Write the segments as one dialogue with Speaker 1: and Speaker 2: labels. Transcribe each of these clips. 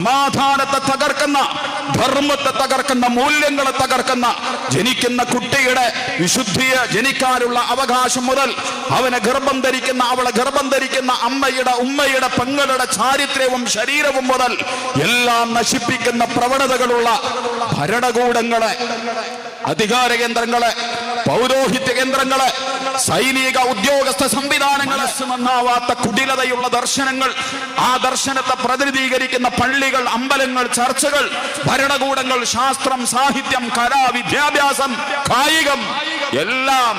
Speaker 1: സമാധാനത്തെ തകർക്കുന്ന, ധർമ്മത്തെ തകർക്കുന്ന, മൂല്യങ്ങളെ തകർക്കുന്ന, ജനിക്കുന്ന കുട്ടിയുടെ വിശുദ്ധിയെ ജനിക്കാനുള്ള അവകാശം മുതൽ അവനെ ഗർഭം ധരിക്കുന്ന, അവളെ ഗർഭം ധരിക്കുന്ന അമ്മയുടെ, ഉമ്മയുടെ, പെങ്ങളുടെ ചാരിത്രവും ശരീരവും മുതൽ എല്ലാം നശിപ്പിക്കുന്ന പ്രവണതകളുള്ള ഭരണകൂടങ്ങളെ, അധികാര കേന്ദ്രങ്ങളെ, പൗരോഹിത്യ കേന്ദ്രങ്ങളെ, സൈനിക ഉദ്യോഗസ്ഥ സംവിധാനങ്ങളെ, മനസ്സുമന്നാവാത്ത കുടിലതയുള്ള ദർശനങ്ങൾ, ആ ദർശനത്തെ പ്രതിനിധീകരിക്കുന്ന പള്ളികൾ, അമ്പലങ്ങൾ, ചർച്ചകൾ, ഭരണകൂടങ്ങൾ, ശാസ്ത്രം, സാഹിത്യം, കല, വിദ്യാഭ്യാസം, കായികം എല്ലാം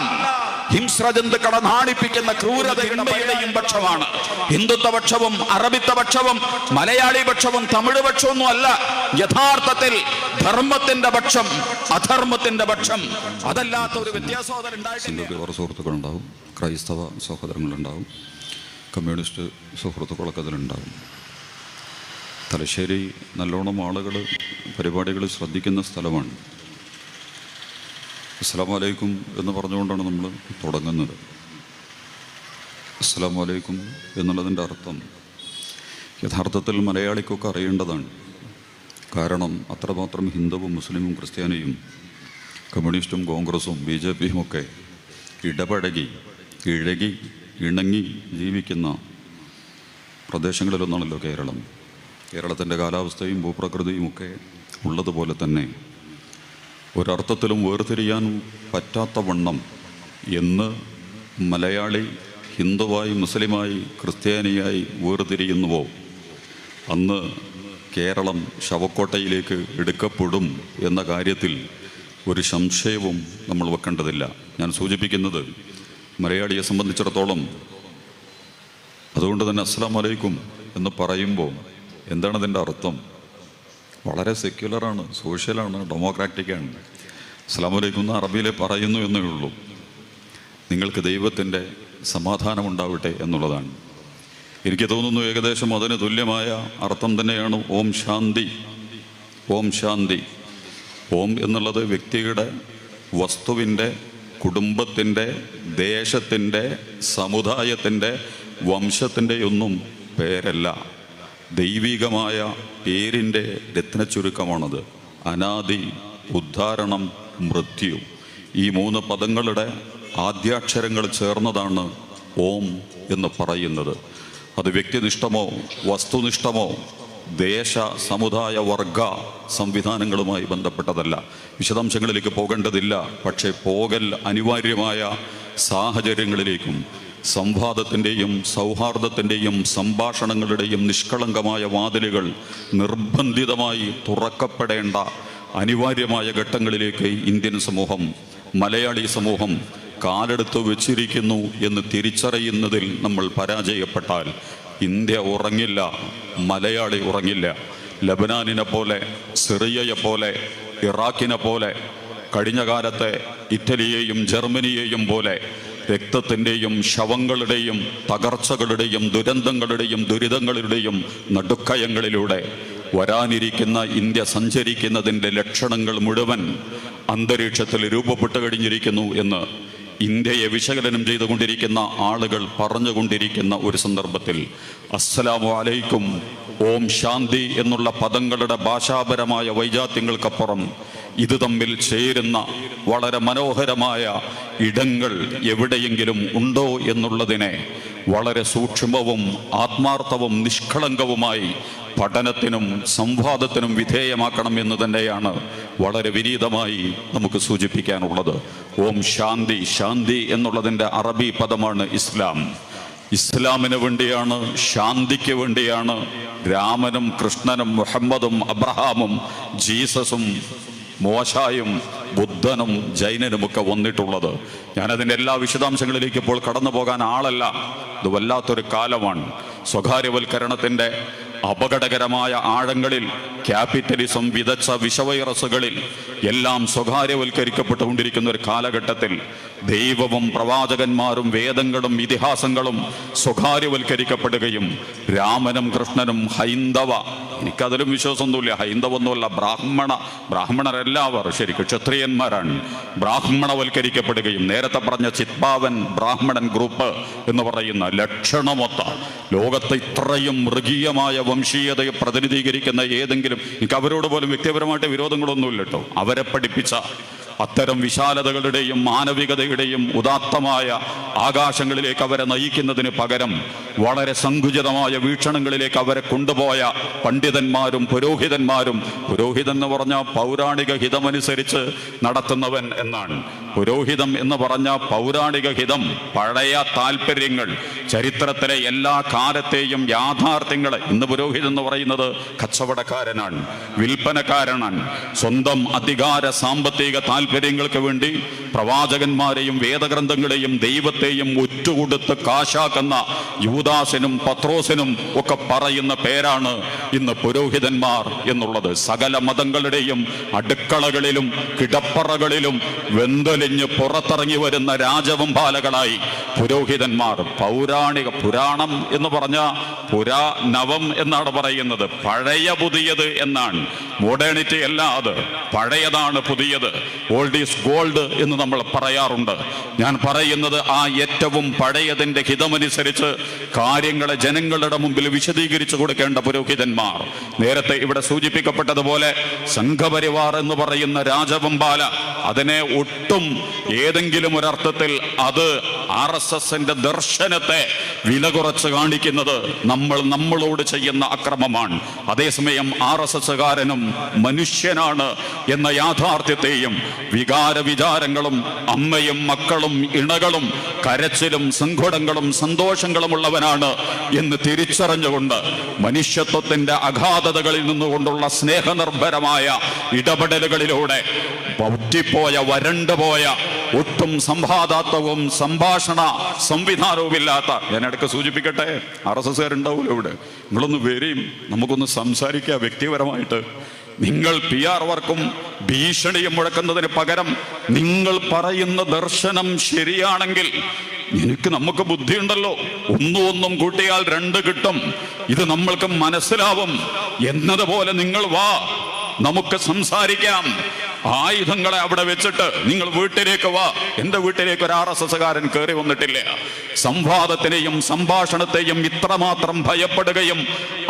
Speaker 1: ഹിംസ്രജന്തുക്കളെ നാണിപ്പിക്കുന്ന ക്രൂരതയുടെയും പക്ഷമാണ്. ഹിന്ദുത്വ പക്ഷവും അറബിത്വ പക്ഷവും മലയാളി പക്ഷവും തമിഴ് പക്ഷമൊന്നും അല്ല. യഥാർത്ഥത്തിൽ ധർമ്മത്തിന്റെ പക്ഷം, അധർമ്മത്തിന്റെ പക്ഷം, അതല്ലാത്ത ഒരു വ്യത്യാസം അതിലുണ്ടായിട്ടില്ല.
Speaker 2: സുഹൃത്തുക്കളുണ്ടാവും, ക്രൈസ്തവ സഹോദരങ്ങളുണ്ടാവും, കമ്മ്യൂണിസ്റ്റ് സുഹൃത്തുക്കളൊക്കെ അതിലുണ്ടാവും. തലശ്ശേരി നല്ലോണം ആളുകൾ പരിപാടികൾ ശ്രദ്ധിക്കുന്ന സ്ഥലമാണ്. അസ്സലാമു അലൈക്കും എന്ന് പറഞ്ഞുകൊണ്ടാണ് നമ്മൾ തുടങ്ങുന്നത്. അസ്സലാമു അലൈക്കും എന്നുള്ളതിൻ്റെ അർത്ഥം യഥാർത്ഥത്തിൽ മലയാളിക്കൊക്കെ അറിയേണ്ടതാണ്. കാരണം അത്രമാത്രം ഹിന്ദുവും മുസ്ലിമും ക്രിസ്ത്യാനിയും കമ്മ്യൂണിസ്റ്റും കോൺഗ്രസും BJPയും ഒക്കെ ഇടപഴകി, ഇഴകി, ഇണങ്ങി ജീവിക്കുന്ന പ്രദേശങ്ങളിലൊന്നാണല്ലോ കേരളം. കേരളത്തിൻ്റെ കാലാവസ്ഥയും ഭൂപ്രകൃതിയും ഒക്കെ ഉള്ളതുപോലെ തന്നെ ഒരർത്ഥത്തിലും വേർതിരിയാൻ പറ്റാത്ത വണ്ണം എന്ന് മലയാളി ഹിന്ദുവായി, മുസ്ലിമായി, ക്രിസ്ത്യാനിയായി വേർതിരിയുന്നുവോ അന്ന് കേരളം ശവക്കോട്ടയിലേക്ക് എടുക്കപ്പെടും എന്ന കാര്യത്തിൽ ഒരു സംശയവും നമ്മൾ വെക്കേണ്ടതില്ല. ഞാൻ സൂചിപ്പിക്കുന്നത് മലയാളിയെ സംബന്ധിച്ചിടത്തോളം അതുകൊണ്ട് തന്നെ അസ്സലാമു അലൈക്കും എന്ന് പറയുമ്പോൾ എന്താണ് അതിൻ്റെ അർത്ഥം? വളരെ സെക്യുലറാണ്, സോഷ്യലാണ്, ഡെമോക്രാറ്റിക്കാണ്. അസ്സലാമു അലൈക്കും എന്ന് അറബിയിൽ പറയുന്നു എന്നേ ഉള്ളൂ. നിങ്ങൾക്ക് ദൈവത്തിൻ്റെ സമാധാനം ഉണ്ടാവട്ടെ എന്നുള്ളതാണ്. എനിക്ക് തോന്നുന്നു ഏകദേശം അതിന് തുല്യമായ അർത്ഥം തന്നെയാണ് ഓം ശാന്തി. ഓം ശാന്തി. ഓം എന്നുള്ളത് വ്യക്തിയുടെ, വസ്തുവിൻ്റെ, കുടുംബത്തിൻ്റെ, ദേശത്തിൻ്റെ, സമുദായത്തിൻ്റെ, വംശത്തിൻ്റെ ഒന്നും പേരല്ല. ദൈവികമായ പേരിൻ്റെ രത്നച്ചുരുക്കമാണത്. അനാദി, ഉദ്ധാരണം, മൃത്യു, ഈ 3 പദങ്ങളുടെ ആദ്യാക്ഷരങ്ങൾ ചേർന്നതാണ് ഓം എന്ന് പറയുന്നത്. അത് വ്യക്തിനിഷ്ഠമോ വസ്തുനിഷ്ഠമോ ദേശ, സമുദായ, വർഗ സംവിധാനങ്ങളുമായി ബന്ധപ്പെട്ടതല്ല. വിശദാംശങ്ങളിലേക്ക് പോകേണ്ടതില്ല. പക്ഷേ പോകൽ അനിവാര്യമായ സാഹചര്യങ്ങളിലേക്കും സംവാദത്തിൻ്റെയും സൗഹാർദ്ദത്തിൻ്റെയും സംഭാഷണങ്ങളുടെയും നിഷ്കളങ്കമായ വാതിലുകൾ നിർബന്ധിതമായി തുറക്കപ്പെടേണ്ട അനിവാര്യമായ ഘട്ടങ്ങളിലേക്ക് ഇന്ത്യൻ സമൂഹം, മലയാളി സമൂഹം കാലെടുത്ത് വെച്ചിരിക്കുന്നു എന്ന് തിരിച്ചറിയുന്നതിൽ നമ്മൾ പരാജയപ്പെട്ടാൽ ഇന്ത്യ ഉറങ്ങില്ല, മലയാളി ഉറങ്ങില്ല. ലബനാനിനെ പോലെ, സിറിയയെ പോലെ, ഇറാഖിനെ പോലെ, കഴിഞ്ഞ കാലത്തെ ഇറ്റലിയെയും ജർമ്മനിയെയും പോലെ രക്തത്തിൻ്റെയും ശവങ്ങളുടെയും തകർച്ചകളുടെയും ദുരന്തങ്ങളുടെയും ദുരിതങ്ങളുടെയും നടുക്കയങ്ങളിലൂടെ വരാനിരിക്കുന്ന ഇന്ത്യ സഞ്ചരിക്കുന്നതിൻ്റെ ലക്ഷണങ്ങൾ മുഴുവൻ അന്തരീക്ഷത്തിൽ രൂപപ്പെട്ടു കഴിഞ്ഞിരിക്കുന്നു എന്ന് ഇന്ത്യയെ വിശകലനം ചെയ്തുകൊണ്ടിരിക്കുന്ന ആളുകൾ പറഞ്ഞുകൊണ്ടിരിക്കുന്ന ഒരു സന്ദർഭത്തിൽ അസ്സലാമു അലൈക്കും, ഓം ശാന്തി എന്നുള്ള പദങ്ങളുടെ ഭാഷാപരമായ വൈജാത്യങ്ങൾക്കപ്പുറം ഇത് തമ്മിൽ ചേരുന്ന വളരെ മനോഹരമായ ഇടങ്ങൾ എവിടെയെങ്കിലും ഉണ്ടോ എന്നുള്ളതിനെ വളരെ സൂക്ഷ്മവും ആത്മാർത്ഥവും നിഷ്കളങ്കവുമായി പഠനത്തിനും സംവാദത്തിനും വിധേയമാക്കണം എന്ന് തന്നെയാണ് വളരെ വിനീതമായി നമുക്ക് സൂചിപ്പിക്കാനുള്ളത്. ഓം ശാന്തി. ശാന്തി എന്നുള്ളതിൻ്റെ അറബി പദമാണ് ഇസ്ലാം. ഇസ്ലാമിന് വേണ്ടിയാണ്, ശാന്തിക്ക് വേണ്ടിയാണ് രാമനും കൃഷ്ണനും മുഹമ്മദും അബ്രഹാമും ജീസസും മോശായും ബുദ്ധനും ജൈനനുമൊക്കെ വന്നിട്ടുള്ളത്. ഞാനതിൻ്റെ എല്ലാ വിശദാംശങ്ങളിലേക്ക് ഇപ്പോൾ കടന്നു പോകാൻ ആളല്ല. ഇത് വല്ലാത്തൊരു കാലമാണ്. സ്വകാര്യവൽക്കരണത്തിൻ്റെ അപകടകരമായ ആഴങ്ങളിൽ, ക്യാപിറ്റലിസം വിതച്ച വിഷവൈറസുകളിൽ എല്ലാം സ്വകാര്യവൽക്കരിക്കപ്പെട്ടുകൊണ്ടിരിക്കുന്ന ഒരു കാലഘട്ടത്തിൽ ദൈവവും പ്രവാചകന്മാരും വേദങ്ങളും ഇതിഹാസങ്ങളും സ്വകാര്യവൽക്കരിക്കപ്പെടുകയും രാമനും കൃഷ്ണനും ഹൈന്ദവ, എനിക്കതിലും വിശ്വാസമൊന്നുമില്ല, ഹൈന്ദവൊന്നുമല്ല, ബ്രാഹ്മണരെല്ലാവർ ശരിക്കും ക്ഷത്രിയന്മാരാണ്, ബ്രാഹ്മണവൽക്കരിക്കപ്പെടുകയും നേരത്തെ പറഞ്ഞ ചിത്പാവൻ ബ്രാഹ്മണൻ ഗ്രൂപ്പ് എന്ന് പറയുന്ന ലക്ഷണമൊത്ത ലോകത്തെ ഇത്രയും മൃഗീയമായ വംശീയതയെ പ്രതിനിധീകരിക്കുന്ന ഏതെങ്കിലും, എനിക്ക് അവരോട് പോലും വ്യക്തിപരമായിട്ട് വിരോധങ്ങളൊന്നുമില്ല കേട്ടോ, അവരെ പഠിപ്പിച്ച അത്തരം വിശാലതകളുടെയും മാനവികതയുടെയും ഉദാത്തമായ ആകാശങ്ങളിലേക്ക് അവരെ നയിക്കുന്നതിന് പകരം വളരെ സങ്കുചിതമായ വീക്ഷണങ്ങളിലേക്ക് അവരെ കൊണ്ടുപോയ പണ്ഡിതന്മാരും പുരോഹിതന്മാരും, പുരോഹിതൻ എന്ന് പറഞ്ഞാൽ പൗരാണിക ഹിതമനുസരിച്ച് നടത്തുന്നവൻ എന്നാണ്. പുരോഹിതം എന്ന് പറഞ്ഞ പൗരാണിക ഹിതം, പഴയ താല്പര്യങ്ങൾ, ചരിത്രത്തിലെ എല്ലാ കാലത്തെയും യാഥാർത്ഥ്യങ്ങളെ. ഇന്ന് പുരോഹിതൻ എന്ന് പറയുന്നത് കച്ചവടക്കാരനാണ്, വിൽപ്പനക്കാരനാണ്. സ്വന്തം അധികാര സാമ്പത്തിക താല്പര്യങ്ങൾക്ക് വേണ്ടി പ്രവാചകന്മാരെയും വേദഗ്രന്ഥങ്ങളെയും ദൈവത്തെയും ഒറ്റുകൊടുത്ത് കാശാക്കുന്ന യൂദാസിനും പത്രോസിനും ഒക്കെ പറയുന്ന പേരാണ് ഇന്ന് പുരോഹിതന്മാർ എന്നുള്ളത്. സകല മതങ്ങളുടെയും അടുക്കളകളിലും കിടപ്പറകളിലും വെന്തലിഞ്ഞ് പുറത്തിറങ്ങി വരുന്ന രാജവംബാലകളായി പുരോഹിതന്മാർ. പൗരാണിക, പുരാണം എന്ന് പറഞ്ഞ പുരാനവം എന്നാണ് പറയുന്നത്, പഴയ പുതിയത് എന്നാണ്. മോഡേണിറ്റി അല്ല, അത് പഴയതാണ് പുതിയത്. ഓൾഡ് ഈസ് ഗോൾഡ് എന്ന് നമ്മൾ പറയാറുണ്ട്. ഞാൻ പറയുന്നത് ആ ഏറ്റവും പഴയതിൻ്റെ ഹിതമനുസരിച്ച് കാര്യങ്ങളെ ജനങ്ങളുടെ മുമ്പിൽ വിശദീകരിച്ചു കൊടുക്കേണ്ട പുരോഹിതന്മാർ. നേരത്തെ ഇവിടെ സൂചിപ്പിക്കപ്പെട്ടതുപോലെ സംഘപരിവാർ എന്ന് പറയുന്ന രാജവംബാല, അതിനെ ഒട്ടും ഏതെങ്കിലും ഒരർത്ഥത്തിൽ അത് RSSന്റെ ദർശനത്തെ വില കുറച്ച് കാണിക്കുന്നത് നമ്മളോട് ചെയ്യുന്ന അക്രമമാണ്. അതേസമയം RSSകാരനും മനുഷ്യനാണ് എന്ന യാഥാർത്ഥ്യത്തെയും വികാര വിചാരങ്ങളും അമ്മയും മക്കളും ഇണകളും കരച്ചിലും സങ്കടങ്ങളും സന്തോഷങ്ങളും ഉള്ളവനാണ് എന്ന് തിരിച്ചറിഞ്ഞുകൊണ്ട് മനുഷ്യത്വത്തിന്റെ അഗാധതകളിൽ നിന്നുകൊണ്ടുള്ള സ്നേഹനിർഭരമായ ഇടപെടലുകളിലൂടെ പൊട്ടിപ്പോയ, വരണ്ടുപോയ, ഒട്ടും സംവാദാത്മകവും സംഭാഷണ സംവിധാനവുമില്ലാത്ത, ഞാൻ ഇടയ്ക്ക് സൂചിപ്പിക്കട്ടെ, RSSകാരുണ്ടാവുമല്ലോ ഇവിടെ, നിങ്ങളൊന്ന് വരെയും നമുക്കൊന്ന് സംസാരിക്കുക വ്യക്തിപരമായിട്ട്. നിങ്ങൾ PR വർക്കും ഭീഷണിയും മുഴക്കുന്നതിന് പകരം നിങ്ങൾ പറയുന്ന ദർശനം ശരിയാണെങ്കിൽ, നമുക്ക് ബുദ്ധിയുണ്ടല്ലോ, ഒന്നും കൂട്ടിയാൽ 2 കിട്ടും, ഇത് നമ്മൾക്ക് മനസ്സിലാവും എന്നതുപോലെ നിങ്ങൾ വാ, നമുക്ക് സംസാരിക്കാം. ആയുധങ്ങളെ അവിടെ വെച്ചിട്ട് നിങ്ങൾ വീട്ടിലേക്ക് വാ. എൻ്റെ വീട്ടിലേക്ക് ഒരു RSSകാരൻ കയറി വന്നിട്ടില്ല. സംവാദത്തിനെയും സംഭാഷണത്തെയും ഇത്രമാത്രം ഭയപ്പെടുകയും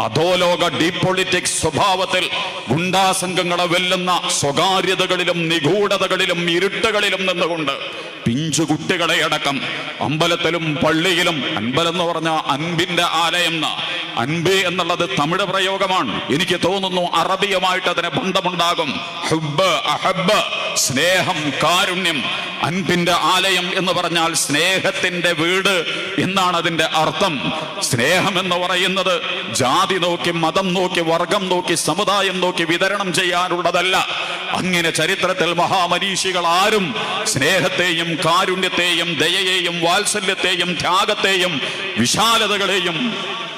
Speaker 2: അധോലോക ഡീപൊളിറ്റിക്സ് സ്വഭാവത്തിൽ ഗുണ്ടാസംഘങ്ങളെ വെല്ലുന്ന സ്വകാര്യതകളിലും നിഗൂഢതകളിലും ഇരുട്ടുകളിലും നിന്നുകൊണ്ട് പിഞ്ചുകുട്ടികളെ അടക്കം അമ്പലത്തിലും പള്ളിയിലും, അമ്പലം എന്ന് പറഞ്ഞ അൻപിന്റെ ആലയം, അൻപ് എന്നുള്ളത് തമിഴ് പ്രയോഗമാണ്, എനിക്ക് തോന്നുന്നു അറബിയുമായിട്ട് അതിന് ബന്ധമുണ്ടാകും. ഹുബ്ബ്, അഹബ്ബ്, സ്നേഹം, കാരുണ്യം. അൻപിന്റെ ആലയം എന്ന് പറഞ്ഞാൽ സ്നേഹത്തിന്റെ വീട് എന്നാണ് അതിന്റെ അർത്ഥം. സ്നേഹം എന്ന് പറയുന്നത് ജാതി നോക്കി, മതം നോക്കി, വർഗം നോക്കി, സമുദായം നോക്കി വിതരണം ചെയ്യാനുള്ളതല്ല. അങ്ങനെ ചരിത്രത്തിൽ മഹാമനീഷികൾ ആരും സ്നേഹത്തെയും കാരുണ്യത്തെയും ദയയെയും വാത്സല്യത്തെയും ത്യാഗത്തെയും വിശാലതകളെയും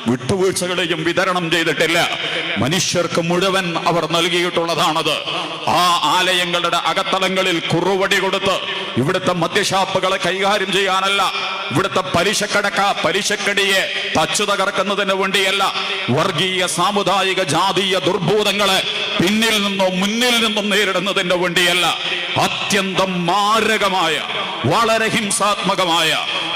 Speaker 2: വിട്ടുവീഴ്ചകളെയും വിതരണം ചെയ്തിട്ടില്ല. മനുഷ്യർക്ക് മുഴുവൻ അവർ നൽകിയിട്ടുള്ളതാണത്. ആ ആലയങ്ങളുടെ അകത്തളങ്ങളിൽ കുറുവടി കൊടുത്ത് ഇവിടുത്തെ മദ്യഷാപ്പുകളെ കൈകാര്യം ചെയ്യാനല്ല, ഇവിടുത്തെ പലിശക്കടിയെ തച്ചു തകർക്കുന്നതിന് വേണ്ടിയല്ല, വർഗീയ സാമുദായിക ജാതീയ ദുർഭൂതങ്ങളെ പിന്നിൽ നിന്നോ മുന്നിൽ നിന്നും നേരിടുന്നതിന് വേണ്ടിയല്ല, അത്യന്തം മാരകമായ, വളരെ ഹിംസാത്മകമായ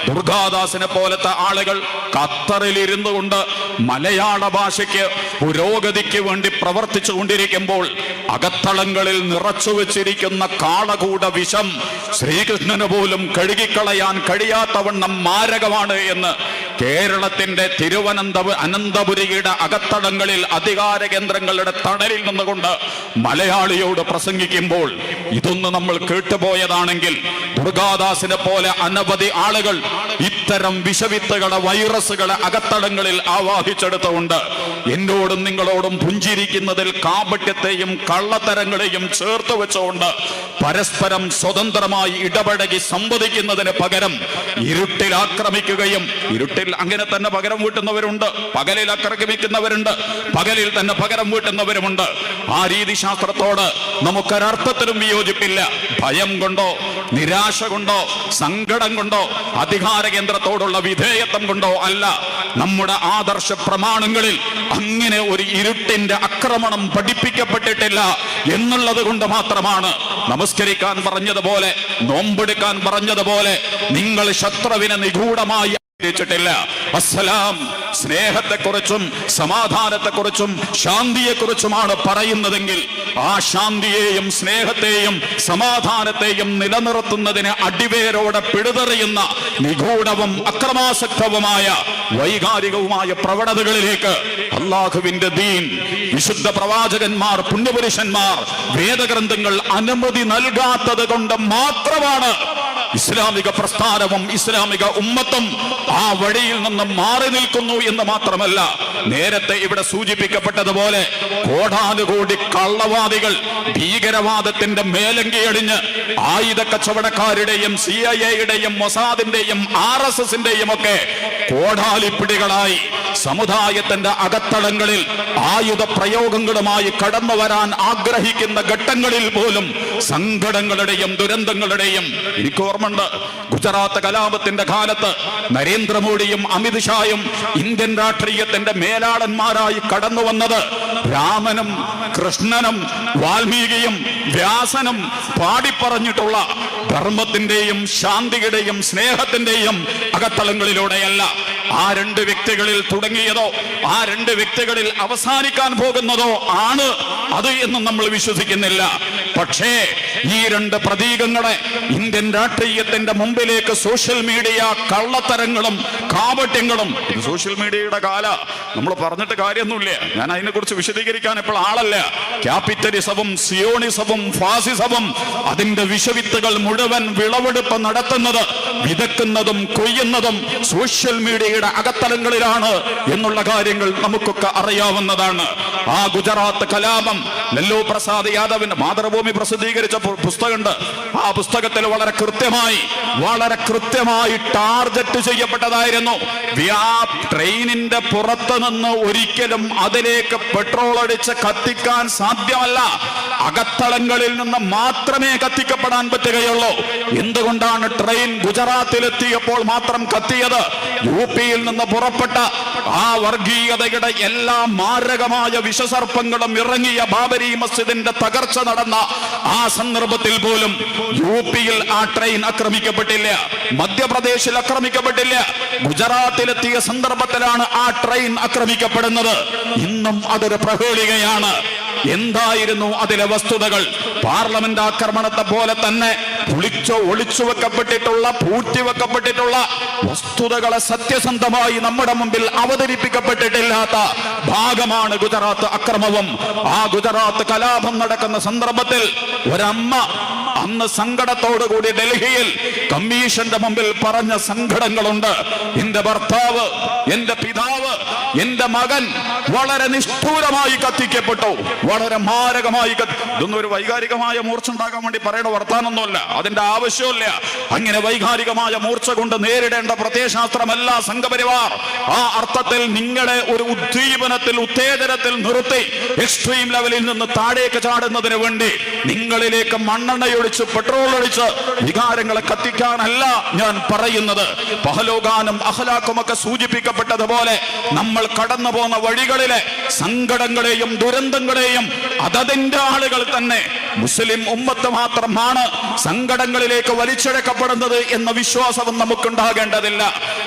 Speaker 2: ദുർഗാദാസിനെ പോലത്തെ ആളുകൾ ഖത്തറിൽ ഇരുന്നു കൊണ്ട് മലയാള ഭാഷയ്ക്ക് പുരോഗതിക്ക് വേണ്ടി പ്രവർത്തിച്ചു കൊണ്ടിരിക്കുമ്പോൾ അകത്തളങ്ങളിൽ നിറച്ചു വെച്ചിരിക്കുന്ന കാളകൂട വിഷം ശ്രീകൃഷ്ണന് പോലും കഴുകിക്കളയാൻ കഴിയാത്തവണ്ണം മാരകമാണ് എന്ന് കേരളത്തിന്റെ അനന്തപുരിയുടെ അകത്തളങ്ങളിൽ അധികാര കേന്ദ്രങ്ങളുടെ തണലിൽ നിന്നുകൊണ്ട് മലയാളിയോട് പ്രസംഗിക്കുമ്പോൾ ഇതൊന്ന് നമ്മൾ കേട്ടുപോയതാണെങ്കിൽ ദുർഗാദാസിനെ പോലെ അനവധി ആളുകൾ
Speaker 1: ഇത്തരം വിഷവിത്തുകളെ, വൈറസുകളെ അകത്തളങ്ങളിൽ ആവാഹിച്ചെടുത്തുകൊണ്ട് എന്നോടും നിങ്ങളോടും പുഞ്ചിരിക്കുന്നതിൽ കാപട്യത്തെയും കള്ളത്തരങ്ങളെയും ചേർത്ത് വെച്ചുകൊണ്ട് പരസ്പരം സ്വതന്ത്രമായി ഇടപഴകി സംവദിക്കുന്നതിന് പകരം ഇരുട്ടിൽ ആക്രമിക്കുകയും, ഇരുട്ടിൽ അങ്ങനെ തന്നെ പകരം വീട്ടുന്നവരുണ്ട്, പകലിൽ ആക്രമിക്കുന്നവരുണ്ട്, പകലിൽ തന്നെ പകരം വീട്ടുന്നവരുമുണ്ട്. ആ രീതിശാസ്ത്രത്തോട് നമുക്കൊരർത്ഥത്തിലും വിയോജിപ്പില്ല. ഭയം കൊണ്ടോ, നിരാശ കൊണ്ടോ, സങ്കടം കൊണ്ടോ, അധികാര കേന്ദ്രത്തോടുള്ള വിധേയത്വം കൊണ്ടോ അല്ല. നമ്മുടെ ആദർശ പ്രമാണങ്ങളിൽ അങ്ങനെ ഒരു ഇരുട്ടിന്റെ ആക്രമണം പഠിപ്പിക്കപ്പെട്ടിട്ടില്ല എന്നുള്ളത് കൊണ്ട് മാത്രമാണ് നമസ്കരിക്കാൻ പറഞ്ഞതുപോലെ, നോമ്പെടുക്കാൻ പറഞ്ഞതുപോലെ നിങ്ങൾ ശത്രുവിനെ നിഗൂഢമായി ില്ല. അസ്സലാം സ്നേഹത്തെക്കുറിച്ചും സമാധാനത്തെക്കുറിച്ചും ശാന്തിയെക്കുറിച്ചുമാണ് പറയുന്നതെങ്കിൽ ആ ശാന്തിയെയും സ്നേഹത്തെയും സമാധാനത്തെയും നിലനിർത്തുന്നതിന് അടിവേരോടെ പിഴുതെറിയുന്ന നിഗൂഢവും അക്രമാസക്തവുമായ വൈകാരികവുമായ പ്രവണതകളിലേക്ക് അള്ളാഹുവിന്റെ ദീൻ, വിശുദ്ധ പ്രവാചകന്മാർ, പുണ്യപുരുഷന്മാർ, വേദഗ്രന്ഥങ്ങൾ അനുമതി നൽകാത്തത് കൊണ്ട് മാത്രമാണ് ഇസ്ലാമിക പ്രസ്ഥാനവും ഇസ്ലാമിക ഉമ്മത്തും ആ വഴിയിൽ നിന്ന് മാറി നിൽക്കുന്നു എന്ന് മാത്രമല്ല, നേരത്തെ ഇവിടെ സൂചിപ്പിക്കപ്പെട്ടതുപോലെ കോടാനുകോടി കള്ളവാദികൾ ഭീകരവാദത്തിന്റെ മേലങ്കിയടിഞ്ഞ് ആയുധ കച്ചവടക്കാരുടെയും CIA-യുടെയും മൊസാദിന്റെയും RSSന്റെയും ഒക്കെ കോടാലിപ്പിടികളായി സമുദായത്തിന്റെ അകത്തളങ്ങളിൽ ആയുധ പ്രയോഗങ്ങളുമായി കടന്നു വരാൻ ആഗ്രഹിക്കുന്ന ഘട്ടങ്ങളിൽ പോലും സങ്കടങ്ങളുടെയും ദുരന്തങ്ങളുടെയും എനിക്ക് ഓർമ്മയുണ്ട്. ഗുജറാത്ത് കലാപത്തിന്റെ കാലത്ത് നരേന്ദ്രമോദിയും അമിത് ഷായും ഇന്ത്യൻ രാഷ്ട്രീയത്തിന്റെ മേലാളന്മാരായി കടന്നു വന്നത് രാമനും കൃഷ്ണനും വാൽമീകിയും വ്യാസനും പാടിപ്പറഞ്ഞിട്ടുള്ള ധർമ്മത്തിന്റെയും ശാന്തിയുടെയും സ്നേഹത്തിന്റെയും അകത്തളങ്ങളിലൂടെയല്ല. ആ രണ്ട് വ്യക്തികളിൽ തുടങ്ങിയതോ ആ രണ്ട് വ്യക്തികളിൽ അവസാനിക്കാൻ പോകുന്നതോ ആണ് അത് എന്ന് നമ്മൾ വിശ്വസിക്കുന്നില്ല. പക്ഷേ ഈ രണ്ട് പ്രതീകങ്ങളെ ഇന്ത്യൻ രാഷ്ട്രീയത്തിന്റെ മുമ്പിലേക്ക് സോഷ്യൽ മീഡിയ കള്ളത്തരങ്ങളും കാപട്യങ്ങളും, സോഷ്യൽ മീഡിയയുടെ കാല നമ്മൾ പറഞ്ഞിട്ട് കാര്യമൊന്നുമില്ല, ഞാൻ അതിനെക്കുറിച്ച് വിശദീകരിക്കാൻ ഇപ്പോൾ ആളല്ല. ക്യാപിറ്റലിസവും സിയോണിസവും ഫാസിസവും അതിന്റെ വിഷവിത്തുകൾ മുഴുവൻ വിളവെടുപ്പ് നടത്തുന്നത്, വിതക്കുന്നതും കൊയ്യുന്നതും സോഷ്യൽ മീഡിയയുടെ അകത്തലങ്ങളിലാണ് എന്നുള്ള കാര്യങ്ങൾ നമുക്കൊക്കെ അറിയാവുന്നതാണ്. ആ ഗുജറാത്ത് കലാപം ലല്ലു പ്രസാദ് യാദവിന്റെ മാതൃഭൂമി പ്രസിദ്ധീകരിച്ച പുസ്തകമുണ്ട്. ആ പുസ്തകത്തിൽ വളരെ കൃത്യമായി ടാർഗറ്റ് ചെയ്യപ്പെട്ടതായിരുന്നു. ട്രെയിനിന്റെ പുറത്ത് നിന്ന് ഒരിക്കലും അതിലേക്ക് പെട്രോൾ അടിച്ച് കത്തിക്കാൻ സാധ്യമല്ല, അകത്തളങ്ങളിൽ നിന്ന് മാത്രമേ കത്തിക്കപ്പെടാൻ പറ്റുകയുള്ളൂ. എന്തുകൊണ്ടാണ് ട്രെയിൻ ഗുജറാത്തിലെത്തിയപ്പോൾ മാത്രം കത്തിയത്? UP-യിൽ നിന്ന് പുറപ്പെട്ട ആ വർഗീയതയുടെ എല്ലാ മാരകമായ വിഷസർപ്പങ്ങളും ഇറങ്ങിയ ബാബരി മസ്ജിദിന്റെ തകർച്ച നടന്ന ആ സന്ദർഭത്തിൽ പോലും UP-യിൽ ആ ട്രെയിൻ ആക്രമിക്കപ്പെട്ടില്ല, മധ്യപ്രദേശിൽ ആക്രമിക്കപ്പെട്ടില്ല. ഗുജറാത്തിലെത്തിയ സന്ദർഭത്തിലാണ് ആ ട്രെയിൻ ആക്രമിക്കപ്പെടുന്നത്. ഇന്നും അതൊരു പ്രഹേളികയാണ്. എന്തായിരുന്നു അതിലെ വസ്തുതകൾ? പാർലമെന്റ് ആക്രമണത്തെ പോലെ തന്നെ ഒളിച്ചു വെക്കപ്പെട്ടിട്ടുള്ള, പൂഴ്ത്തിവെക്കപ്പെട്ടിട്ടുള്ള വസ്തുതകളെ സത്യസന്ധമായി നമ്മുടെ മുമ്പിൽ അവതരിപ്പിക്കപ്പെട്ടിട്ടില്ലാത്ത ഭാഗമാണ് ഗുജറാത്ത് അക്രമവും. ആ ഗുജറാത്ത് കലാപം നടക്കുന്ന സന്ദർഭത്തിൽ ഒരമ്മ അന്ന് സങ്കടത്തോടുകൂടി ഡൽഹിയിൽ കമ്മീഷന്റെ മുമ്പിൽ പറഞ്ഞ സങ്കടങ്ങളുണ്ട്. എന്റെ ഭർത്താവ്, എന്റെ പിതാവ്, എന്റെ മകൻ വളരെ നിഷ്ഠൂരമായി കത്തിക്കപ്പെട്ടു, വളരെ മാരകമായി. ഇതൊന്നും ഒരു വൈകാരികമായ മൂർച്ച ഉണ്ടാക്കാൻ വേണ്ടി പറയുന്ന വർത്താനൊന്നുമല്ല, അതിന്റെ ആവശ്യമില്ല. അങ്ങനെ വൈകാരികമായ മൂർച്ച കൊണ്ട് നേരിടേണ്ട പ്രത്യയശാസ്ത്രമല്ല സംഘപരിവാർ. ആ അർത്ഥത്തിൽ നിങ്ങളെ ഒരു ഉത്തേജനത്തിൽ നിർത്തി എക്സ്ട്രീം ലെവലിൽ നിന്ന് താഴേക്ക് ചാടുന്നതിന് വേണ്ടി നിങ്ങളിലേക്ക് മണ്ണെണ്ണയൊഴിച്ച് പെട്രോൾ ഒഴിച്ച് വികാരങ്ങളെ കത്തിക്കാനല്ല ഞാൻ പറയുന്നത്. പഹലോകാനും അഖലാഖും ഒക്കെ സൂചിപ്പിക്കപ്പെട്ടതുപോലെ നമ്മൾ കടന്നു പോന്ന വഴികളിലെ സങ്കടങ്ങളെയും ദുരന്തങ്ങളെയും അതതിന്റെ ആളുകൾ തന്നെ, മുസ്ലിം ഉമ്മത്ത് മാത്രമാണ് സങ്കടങ്ങളിലേക്ക് വലിച്ചെടുക്കപ്പെടുന്നത് എന്ന വിശ്വാസവും നമുക്കുണ്ടാകേണ്ടതില്ല.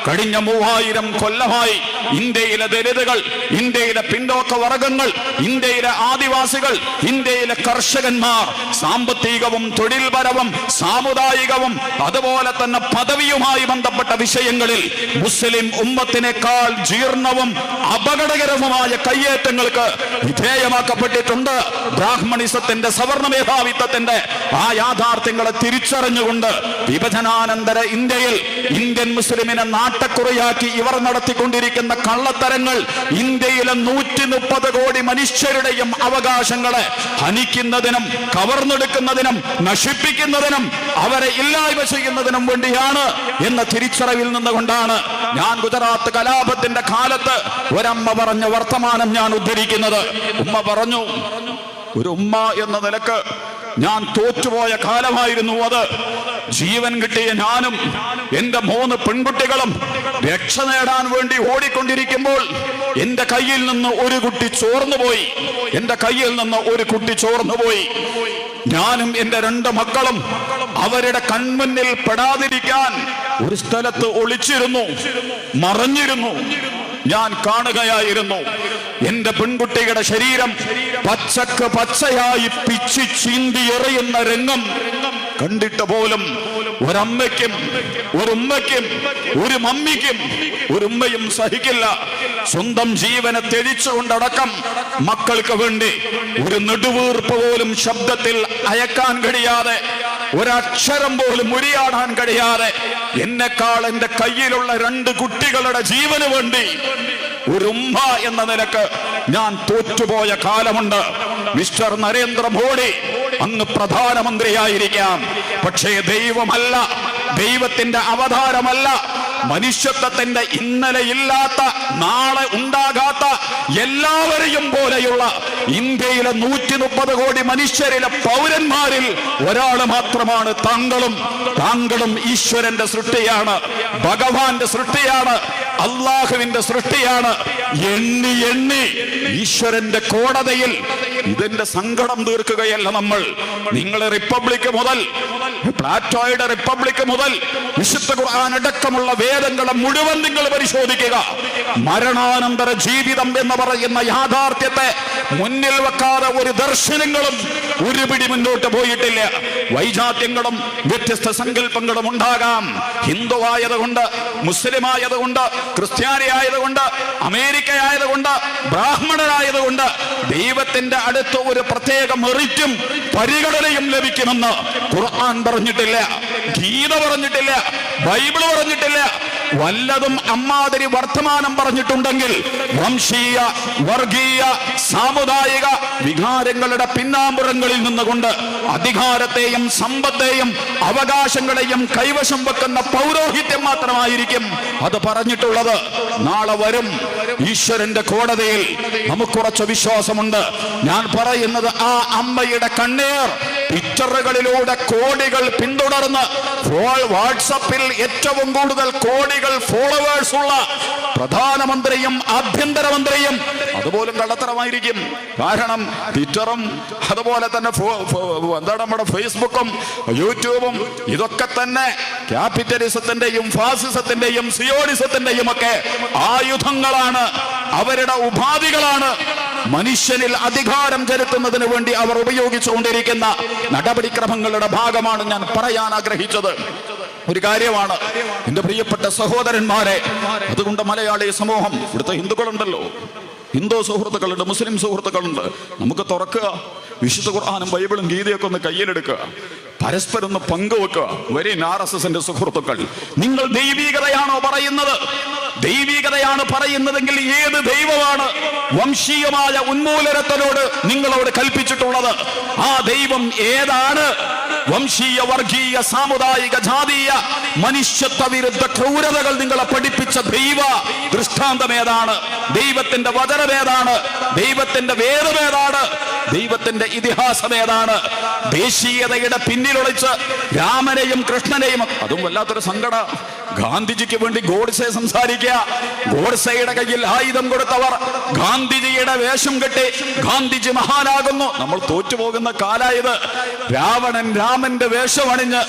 Speaker 1: കഴിഞ്ഞ 3000 കൊല്ലമായി ഇന്ത്യയിലെ ദലിതുകൾ, ഇന്ത്യയിലെ പിന്നോക്ക വർഗങ്ങൾ, ഇന്ത്യയിലെ ആദിവാസികൾ, ഇന്ത്യയിലെ കർഷകന്മാർ സാമ്പത്തികവും തൊഴിൽപരവും സാമുദായികവും അതുപോലെ തന്നെ പദവിയുമായി ബന്ധപ്പെട്ട വിഷയങ്ങളിൽ മുസ്ലിം ഉമ്മത്തിനേക്കാൾ ജീർണവും അപകടകരവുമായ കയ്യേറ്റങ്ങൾക്ക് വിധേയമാക്കപ്പെട്ടിട്ടുണ്ട്. ബ്രാഹ്മണിസത്തിന്റെ, സവർണ മേധാവിത്വത്തിന്റെ ആ യാഥാർത്ഥ്യങ്ങളെ തിരിച്ചറിഞ്ഞുകൊണ്ട് വിഭജനാനന്തര ഇന്ത്യയിൽ ഇന്ത്യൻ മുസ്ലിമിനെ നാട്ടക്കുറയാക്കി ഇവർ നടത്തിക്കൊണ്ടിരിക്കുന്ന കള്ളത്തരങ്ങൾ ഇന്ത്യയിലെ 130 കോടി മനുഷ്യരുടെയും അവകാശങ്ങളെ ഹനിക്കുന്നതിനും കവർന്നെടുക്കുന്നതിനും നശിപ്പിക്കുന്നതിനും അവരെ ഇല്ലായ്മ ചെയ്യുന്നതിനും വേണ്ടിയാണ് എന്ന തിരിച്ചറിവിൽ നിന്നുകൊണ്ടാണ് ഞാൻ ഗുജറാത്ത് കലാപത്തിന്റെ കാലത്ത് ഒരമ്മ പറഞ്ഞ വർത്തമാനം ഞാൻ ഉദ്ധരിക്കുന്നത്. ഉമ്മ പറഞ്ഞു, ഒരു ഉമ്മ എന്ന നിലക്ക് ഞാൻ തോറ്റുപോയ കാലമായിരുന്നു അത്. ജീവൻ കിട്ടിയ ഞാനും എന്റെ 3 പെൺകുട്ടികളും രക്ഷ നേടാൻ വേണ്ടി ഓടിക്കൊണ്ടിരിക്കുമ്പോൾ എന്റെ കയ്യിൽ നിന്ന് ഒരു കുട്ടി ചോർന്നുപോയി. ഞാനും എന്റെ 2 മക്കളും അവരുടെ കൺമുന്നിൽ പെടാതിരിക്കാൻ ഒരു സ്ഥലത്ത് ഒളിച്ചിരുന്നു, മറഞ്ഞിരുന്നു. ഞാൻ കാണുകയായിരുന്നു എന്റെ പെൺകുട്ടിയുടെ ശരീരം പച്ചയായി പിച്ചി ചീന്തി എറിയുന്ന രംഗം കണ്ടിട്ട് പോലും ഒരമ്മയ്ക്കും ഒരുമ്മയ്ക്കും ഒരു മമ്മിക്കും ഒരു ഉമ്മയും സഹിക്കില്ല. സ്വന്തം ജീവനെ ത്യജിച്ചുകൊണ്ടടക്കം മക്കൾക്ക് വേണ്ടി ഒരു നെടുവീർപ്പ് പോലും ശബ്ദത്തിൽ അയക്കാൻ കഴിയാതെ, ഒരക്ഷരം പോലും ഉരിയാടാൻ കഴിയാതെ, എന്നെക്കാൾ എന്റെ കയ്യിലുള്ള 2 കുട്ടികളുടെ ജീവന് വേണ്ടി ഒരു ഉമ്മ എന്ന നിലക്ക് ഞാൻ തോറ്റുപോയ കാലമുണ്ട്. മിസ്റ്റർ നരേന്ദ്രമോദി അങ്ങ് പ്രധാനമന്ത്രിയായിരിക്കാം, പക്ഷേ ദൈവമല്ല, ദൈവത്തിന്റെ അവതാരമല്ല, മനുഷ്യത്വത്തിന്റെ ഇന്നലെ ഇല്ലാത്ത നാളെ ഉണ്ടാകാത്ത എല്ലാവരെയും പോലെയുള്ള ഇന്ത്യയിലെ 130 കോടി മനുഷ്യരിലെ പൗരന്മാരിൽ ഒരാൾ മാത്രമാണ് താങ്കളും. താങ്കളും ഈശ്വരന്റെ സൃഷ്ടിയാണ്, ഭഗവാന്റെ സൃഷ്ടിയാണ്, അള്ളാഹുവിന്റെ സൃഷ്ടിയാണ്. എണ്ണി ഈശ്വരന്റെ കോടതിയിൽ ഇതിന്റെ സങ്കടം തീർക്കുകയല്ല നമ്മൾ. നിങ്ങൾ റിപ്പബ്ലിക് മുതൽ, പ്ലാറ്റോയുടെ റിപ്പബ്ലിക് മുതൽ വിശുദ്ധ ഖുർആൻ അടക്കമുള്ള വേദങ്ങളെ മുഴുവൻ നിങ്ങൾ പരിശോധിക്കുക. മരണാനന്തര ജീവിതം എന്ന് പറയുന്ന യാഥാർത്ഥ്യത്തെ മുന്നിൽ വെക്കാതെ ഒരു ദർശനങ്ങളും ഒരു പിടി മുന്നോട്ട് പോയിട്ടില്ല. വൈജാത്യങ്ങളും വ്യത്യസ്ത സങ്കല്പങ്ങളും ഉണ്ടാകാം. ഹിന്ദു ആയതുകൊണ്ട്, മുസ്ലിം ആയതുകൊണ്ട്, ക്രിസ്ത്യാനി ആയതുകൊണ്ട്, അമേരിക്ക ആയതുകൊണ്ട്, ബ്രാഹ്മണനായതുകൊണ്ട് ദൈവത്തിന്റെ അടുത്ത് ഒരു പ്രത്യേക മെറിറ്റും പരിഗണനയും ലഭിക്കുമെന്ന് ഖുർആൻ പറഞ്ഞിട്ടില്ല, ഗീത പറഞ്ഞിട്ടില്ല, ബൈബിൾ പറഞ്ഞിട്ടില്ല. വല്ലതും അമ്മാതിരി വർത്തമാനം പറഞ്ഞിട്ടുണ്ടെങ്കിൽ വംശീയ, വർഗീയ, സാമുദായിക വികാരങ്ങളുടെ പിന്നാമ്പുറങ്ങളിൽ നിന്നുകൊണ്ട് അധികാരത്തെയും സമ്പത്തെയും അവകാശങ്ങളെയും കൈവശം വെക്കുന്ന പൗരോഹിത്യം മാത്രമായിരിക്കും അത് പറഞ്ഞിട്ടുള്ളത്. നാളെ വരും ഈശ്വരന്റെ കോടതിയിൽ. നമുക്കുറച്ച വിശ്വാസമുണ്ട്. ഞാൻ പറയുന്നത് ആ അമ്മയുടെ കണ്ണീർ പിക്ചറുകളിലൂടെ കോടികൾ പിന്തുടർന്ന് വാട്സപ്പിൽ ഏറ്റവും കൂടുതൽ കോടികൾ ഫോളോവേഴ്സ് ഉള്ള പ്രധാനമന്ത്രിയും ആഭ്യന്തരമന്ത്രിയും അതുപോലും കള്ളത്തരമായിരിക്കും. കാരണം ട്വിറ്ററും അതുപോലെ തന്നെ നമ്മുടെ ഫേസ്ബുക്കും യൂട്യൂബും ഇതൊക്കെ തന്നെ ക്യാപിറ്റലിസത്തിന്റെയും ഫാസിസത്തിന്റെയും സിയോണിസത്തിന്റെയും ഒക്കെ ആയുധങ്ങളാണ്, അവരുടെ ഉപാധികളാണ്. മനുഷ്യനിൽ അധികാരം ചെലുത്തുന്നതിന് വേണ്ടി അവർ ഉപയോഗിച്ചുകൊണ്ടിരിക്കുന്ന നടപടിക്രമങ്ങളുടെ ഭാഗമാണ് ഞാൻ പറയാൻ ആഗ്രഹിച്ചത്. ഒരു കാര്യമാണ് എന്റെ പ്രിയപ്പെട്ട സഹോദരന്മാരെ, അതുകൊണ്ട് മലയാളി സമൂഹം, ഇവിടുത്തെ ഹിന്ദുക്കളുണ്ടല്ലോ, ഹിന്ദു സുഹൃത്തുക്കളുണ്ട്, മുസ്ലിം സുഹൃത്തുക്കളുണ്ട്, നമുക്ക് തുറക്കുക, വിശുദ്ധ ഖുർആനും ബൈബിളും ഗീതയൊക്കെ ഒന്ന് കയ്യിലെടുക്കുക, പരസ്പരം ഒന്ന് പങ്കുവെക്കുക. വരെ RSSന്റെ സുഹൃത്തുക്കൾ, നിങ്ങൾ ദൈവീകതയാണോ പറയുന്നത്? ദൈവീകതയാണ് പറയുന്നതെങ്കിൽ ഏത് ദൈവമാണ് വംശീയമായ ഉന്മൂലനത്തിനോട് നിങ്ങളോട് കൽപ്പിച്ചിട്ടുള്ളത്? ആ ദൈവം ഏതാണ്? വംശീയ, വർഗീയ, സാമുദായിക, ജാതീയ, മനുഷ്യത്വ വിരുദ്ധ ക്രൂരതകൾ നിങ്ങളെ പഠിപ്പിച്ച ദൈവ ദൃഷ്ടാന്തം ഏതാണ്? ദൈവത്തിന്റെ വചനമേതാണ്? ദൈവത്തിന്റെ വേദമേതാണ്? ദൈവത്തിന്റെ ഇതിഹാസം ഏതാണ്? ദേശീയതയുടെ പിന്നിലൊളിച്ച് രാമനെയും കൃഷ്ണനെയും, അതും വല്ലാത്തൊരു സങ്കട. ഗാന്ധിജിക്ക് വേണ്ടി ഗോഡ്സെ സംസാരിക്കുക, ഗോഡ്സെയുടെ കയ്യിൽ ആയുധം കൊടുത്തവർ ഗാന്ധിജിയുടെ വേഷം കെട്ടി ഗാന്ധിജി മഹാനാകുന്നു. നമ്മൾ തോറ്റുപോകുന്ന കാലായത്. രാവണൻ രാമന്റെ വേഷമണിഞ്ഞ്,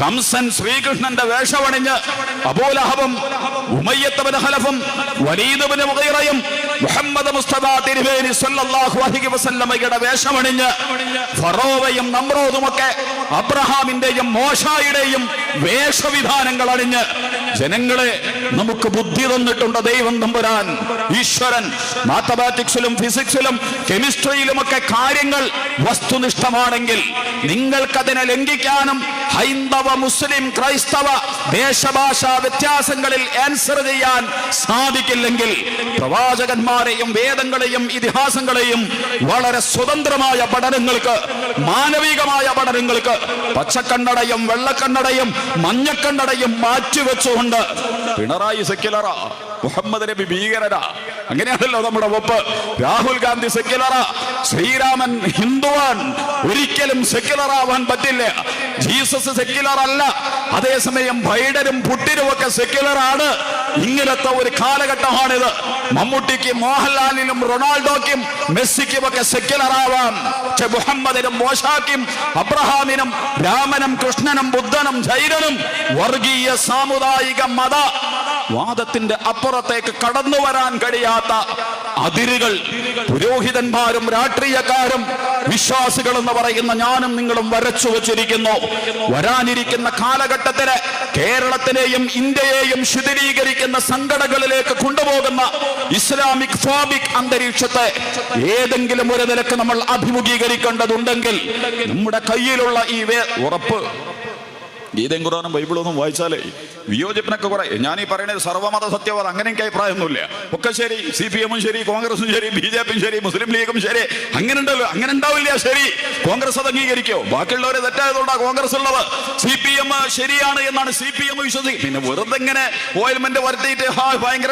Speaker 1: കംസൻ ശ്രീകൃഷ്ണന്റെ വേഷമണിഞ്ഞ്, അബൂലഹബും ഉമയ്യത്ത് ബിൻ ഖലഫും വലീദ് ബിൻ മുഗീറയും മുഹമ്മദ് മുസ്തഫ തിരുമേനി സല്ലല്ലാഹു അലൈഹി വസല്ലമയുടെ വേഷമണിഞ്ഞ് ഫറോവയും നമ്രോദുമൊക്കെ അബ്രഹാമിന്റെയും മോശായുടെയും വേഷവിധാനങ്ങൾ അണിഞ്ഞ് ജനങ്ങളെ നമുക്ക് ബുദ്ധി തന്നിട്ടുണ്ട് ദൈവം തമ്പുരാൻ ഈശ്വരൻ. മാത്തമാറ്റിക്സിലും ഫിസിക്സിലും കെമിസ്ട്രിയിലുമൊക്കെ കാര്യങ്ങൾ വസ്തുനിഷ്ഠമാണെങ്കിൽ നിങ്ങൾക്കതിനെ ലംഘിക്കാനും ഹൈന്ദവ മുസ്ലിം ക്രൈസ്തവ ദേശഭാഷാ വ്യത്യാസങ്ങളിൽ ആൻസർ ചെയ്യാൻ സാധിക്കില്ലെങ്കിൽ പ്രവാചകന്മാരെയും വേദങ്ങളെയും ഇതിഹാസങ്ങളെയും വളരെ സ്വതന്ത്രമായ പഠനങ്ങൾക്ക്, മാനവികമായ പഠനങ്ങൾക്ക് പച്ചക്കണ്ണടയും വെള്ളക്കണ്ണടയും മഞ്ഞക്കണ്ണടയും മാറ്റിവെച്ചുകൊണ്ട് പിണറായി സെക്യുലറാ, മുഹമ്മദ് നബി ഭീകരരാ, അങ്ങനെയാണല്ലോ നമ്മുടെ ഒപ്പ്. രാഹുൽ ഗാന്ധി സെക്യുലറാ, ശ്രീരാമൻ ഹിന്ദുവാൻ, ഒരിക്കലും സെക്യുലർ ആവാൻ പറ്റില്ല. ജീസസ് സെക്യുലർ അല്ല. അതേസമയം ബൈഡനും പുട്ടിനും ഒക്കെ സെക്യുലർ ആണ്. ഇങ്ങനത്തെ ഒരു കാലഘട്ടമാണിത്. മമ്മൂട്ടിക്കും മോഹൻലാലിനും റൊണാൾഡോയ്ക്കും മെസ്സിക്കും ഒക്കെ സെക്യുലർ ആവാം. പക്ഷെ മുഹമ്മദിനും മോശാക്കും അബ്രഹാമിനും രാമനും കൃഷ്ണനും ബുദ്ധനും ജൈനനും വർഗീയ സാമുദായിക മത വാദത്തിന്റെ അപ്പുറത്തേക്ക് കടന്നു വരാൻ കഴിയാത്ത അതിരുകൾ പുരോഹിതന്മാരും രാഷ്ട്രീയക്കാരും വിശ്വാസികൾ എന്ന് പറയുന്ന ഞാനും നിങ്ങളും വരച്ചു വച്ചിരിക്കുന്നു. വരാനിരിക്കുന്ന കാലഘട്ടത്തിന് കേരളത്തിനെയും ഇന്ത്യയെയും ശിഥിലീകരിക്കുന്ന സംഘടനകളിലേക്ക് കൊണ്ടുപോകുന്ന ഇസ്ലാമിക് ഫോബിക് അന്തരീക്ഷത്തെ ഏതെങ്കിലും ഒരു നിലക്ക് നമ്മൾ അഭിമുഖീകരിക്കേണ്ടതുണ്ടെങ്കിൽ നമ്മുടെ കയ്യിലുള്ള ഈ ഉറപ്പ്, ഗീതയും ഖുർആനും ബൈബിളൊന്നും വായിച്ചാലേ വിയോജിപ്പിനൊക്കെ കുറെ. ഞാൻ ഈ പറയുന്നത് സർവ്വമത സത്യവാദ അങ്ങനെ എനിക്ക് അഭിപ്രായമൊന്നുമില്ല. ഒക്കെ ശരി, CPM ശരി, കോൺഗ്രസും ശരി, BJP ശരി, മുസ്ലിം ലീഗും ശരി, അങ്ങനെ ഉണ്ടല്ലോ. അങ്ങനെ ഉണ്ടാവില്ല. ശരി, കോൺഗ്രസ് അത് അംഗീകരിക്കോ? ബാക്കിയുള്ളവരെ തെറ്റായതുകൊണ്ടാണ് കോൺഗ്രസ് ഉള്ളത്. CPM ശരിയാണ് എന്നാണ് CPM വിശ്വസിക്കും. പിന്നെ വെറുതെ ഇങ്ങനെ ഓയിൽമെന്റ് വരുത്തിയിട്ട് ഭയങ്കര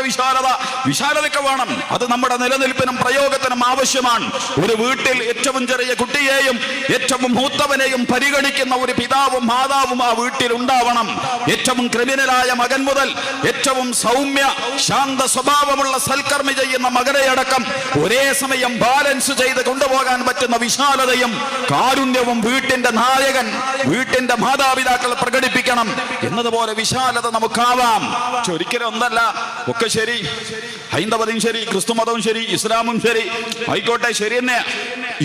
Speaker 1: വിശാലതൊക്കെ വേണം. അത് നമ്മുടെ നിലനിൽപ്പിനും പ്രയോഗത്തിനും ആവശ്യമാണ്. ഒരു വീട്ടിൽ ഏറ്റവും ചെറിയ കുട്ടിയെയും ഏറ്റവും മൂത്തവനെയും പരിഗണിക്കുന്ന ഒരു പിതാവും മാതാവും ആ വീട്ടിൽ ഉണ്ടാവണം. ഏറ്റവും ക്രിമിനലായ മകൻ മുതൽ ഏറ്റവും സൗമ്യ ശാന്ത സ്വഭാവമുള്ള സൽക്കർമ്മി ചെയ്യുന്ന മകനെ അടക്കം ഒരേ സമയം ബാലൻസ് ചെയ്ത് കൊണ്ടുപോകാൻ പറ്റുന്ന വിശാലതയും കാരുണ്യവും വീട്ടിന്റെ നായകൻ, വീട്ടിന്റെ മാതാപിതാക്കൾ പ്രകടിപ്പിക്കണം. എന്നതുപോലെ വിശാലത നമുക്കാവാം. ഒരിക്കലും ഒന്നല്ല. ഒക്കെ ശരി, ഹൈന്ദവതയും ശരി, ക്രിസ്തുമതവും ശരി, ഇസ്ലാമും ശരി, ആയിക്കോട്ടെ, ശരി തന്നെ.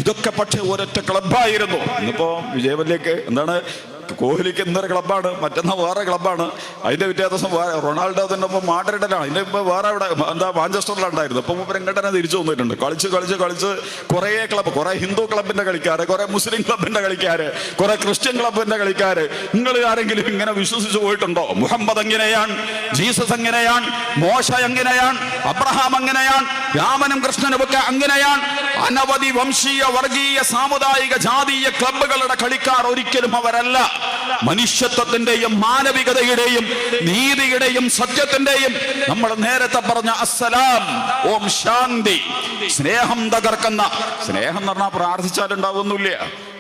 Speaker 1: ഇതൊക്കെ പക്ഷെ ഒരൊറ്റ ക്ലബായിരുന്നു. ഇന്നിപ്പോ വിജയവല്ലേക്ക് എന്താണ്, കോഹ്ലിക്ക് ഇന്നൊരു ക്ലബ്ബാണ്, മറ്റന്നാൾ വേറെ ക്ലബ്ബാണ്. അതിന്റെ വ്യത്യാസം റൊണാൾഡോ തന്നെ ഇപ്പം മാഡ്രിഡിലാണ്, അതിന്റെ ഇപ്പൊ വേറെ ഇവിടെ എന്താ മാഞ്ചസ്റ്ററിലുണ്ടായിരുന്നു. ഇപ്പൊ ഇങ്ങോട്ട് തിരിച്ചു വന്നിട്ടുണ്ട്. കളിച്ച് കുറെ ക്ലബ്ബ്, കുറെ ഹിന്ദു ക്ലബിന്റെ കളിക്കാര്, കുറെ മുസ്ലിം ക്ലബിന്റെ കളിക്കാര്, കുറെ ക്രിസ്ത്യൻ ക്ലബിന്റെ കളിക്കാര്. നിങ്ങൾ ആരെങ്കിലും ഇങ്ങനെ വിശ്വസിച്ചു പോയിട്ടുണ്ടോ? മുഹമ്മദ് എങ്ങനെയാണ്, ജീസസ് എങ്ങനെയാണ്, മോശ എങ്ങനെയാണ്, അബ്രഹാം എങ്ങനെയാണ്, രാമനും കൃഷ്ണനും ഒക്കെ അങ്ങനെയാണ്. അനവധി വംശീയ വർഗീയ സാമുദായിക ജാതീയ ക്ലബുകളുടെ കളിക്കാർ ഒരിക്കലും അവരല്ല. മനുഷ്യത്വത്തിന്റെയും മാനവികതയുടെയും നീതിയുടെയും സത്യത്തിന്റെയും നമ്മൾ നേരത്തെ പറഞ്ഞ അസ്സലാം, ഓം ശാന്തി, സ്നേഹം തകർക്കുന്ന, സ്നേഹം എന്ന് പറഞ്ഞാൽ പ്രാർത്ഥിച്ചാലുണ്ടാവുന്നില്ല.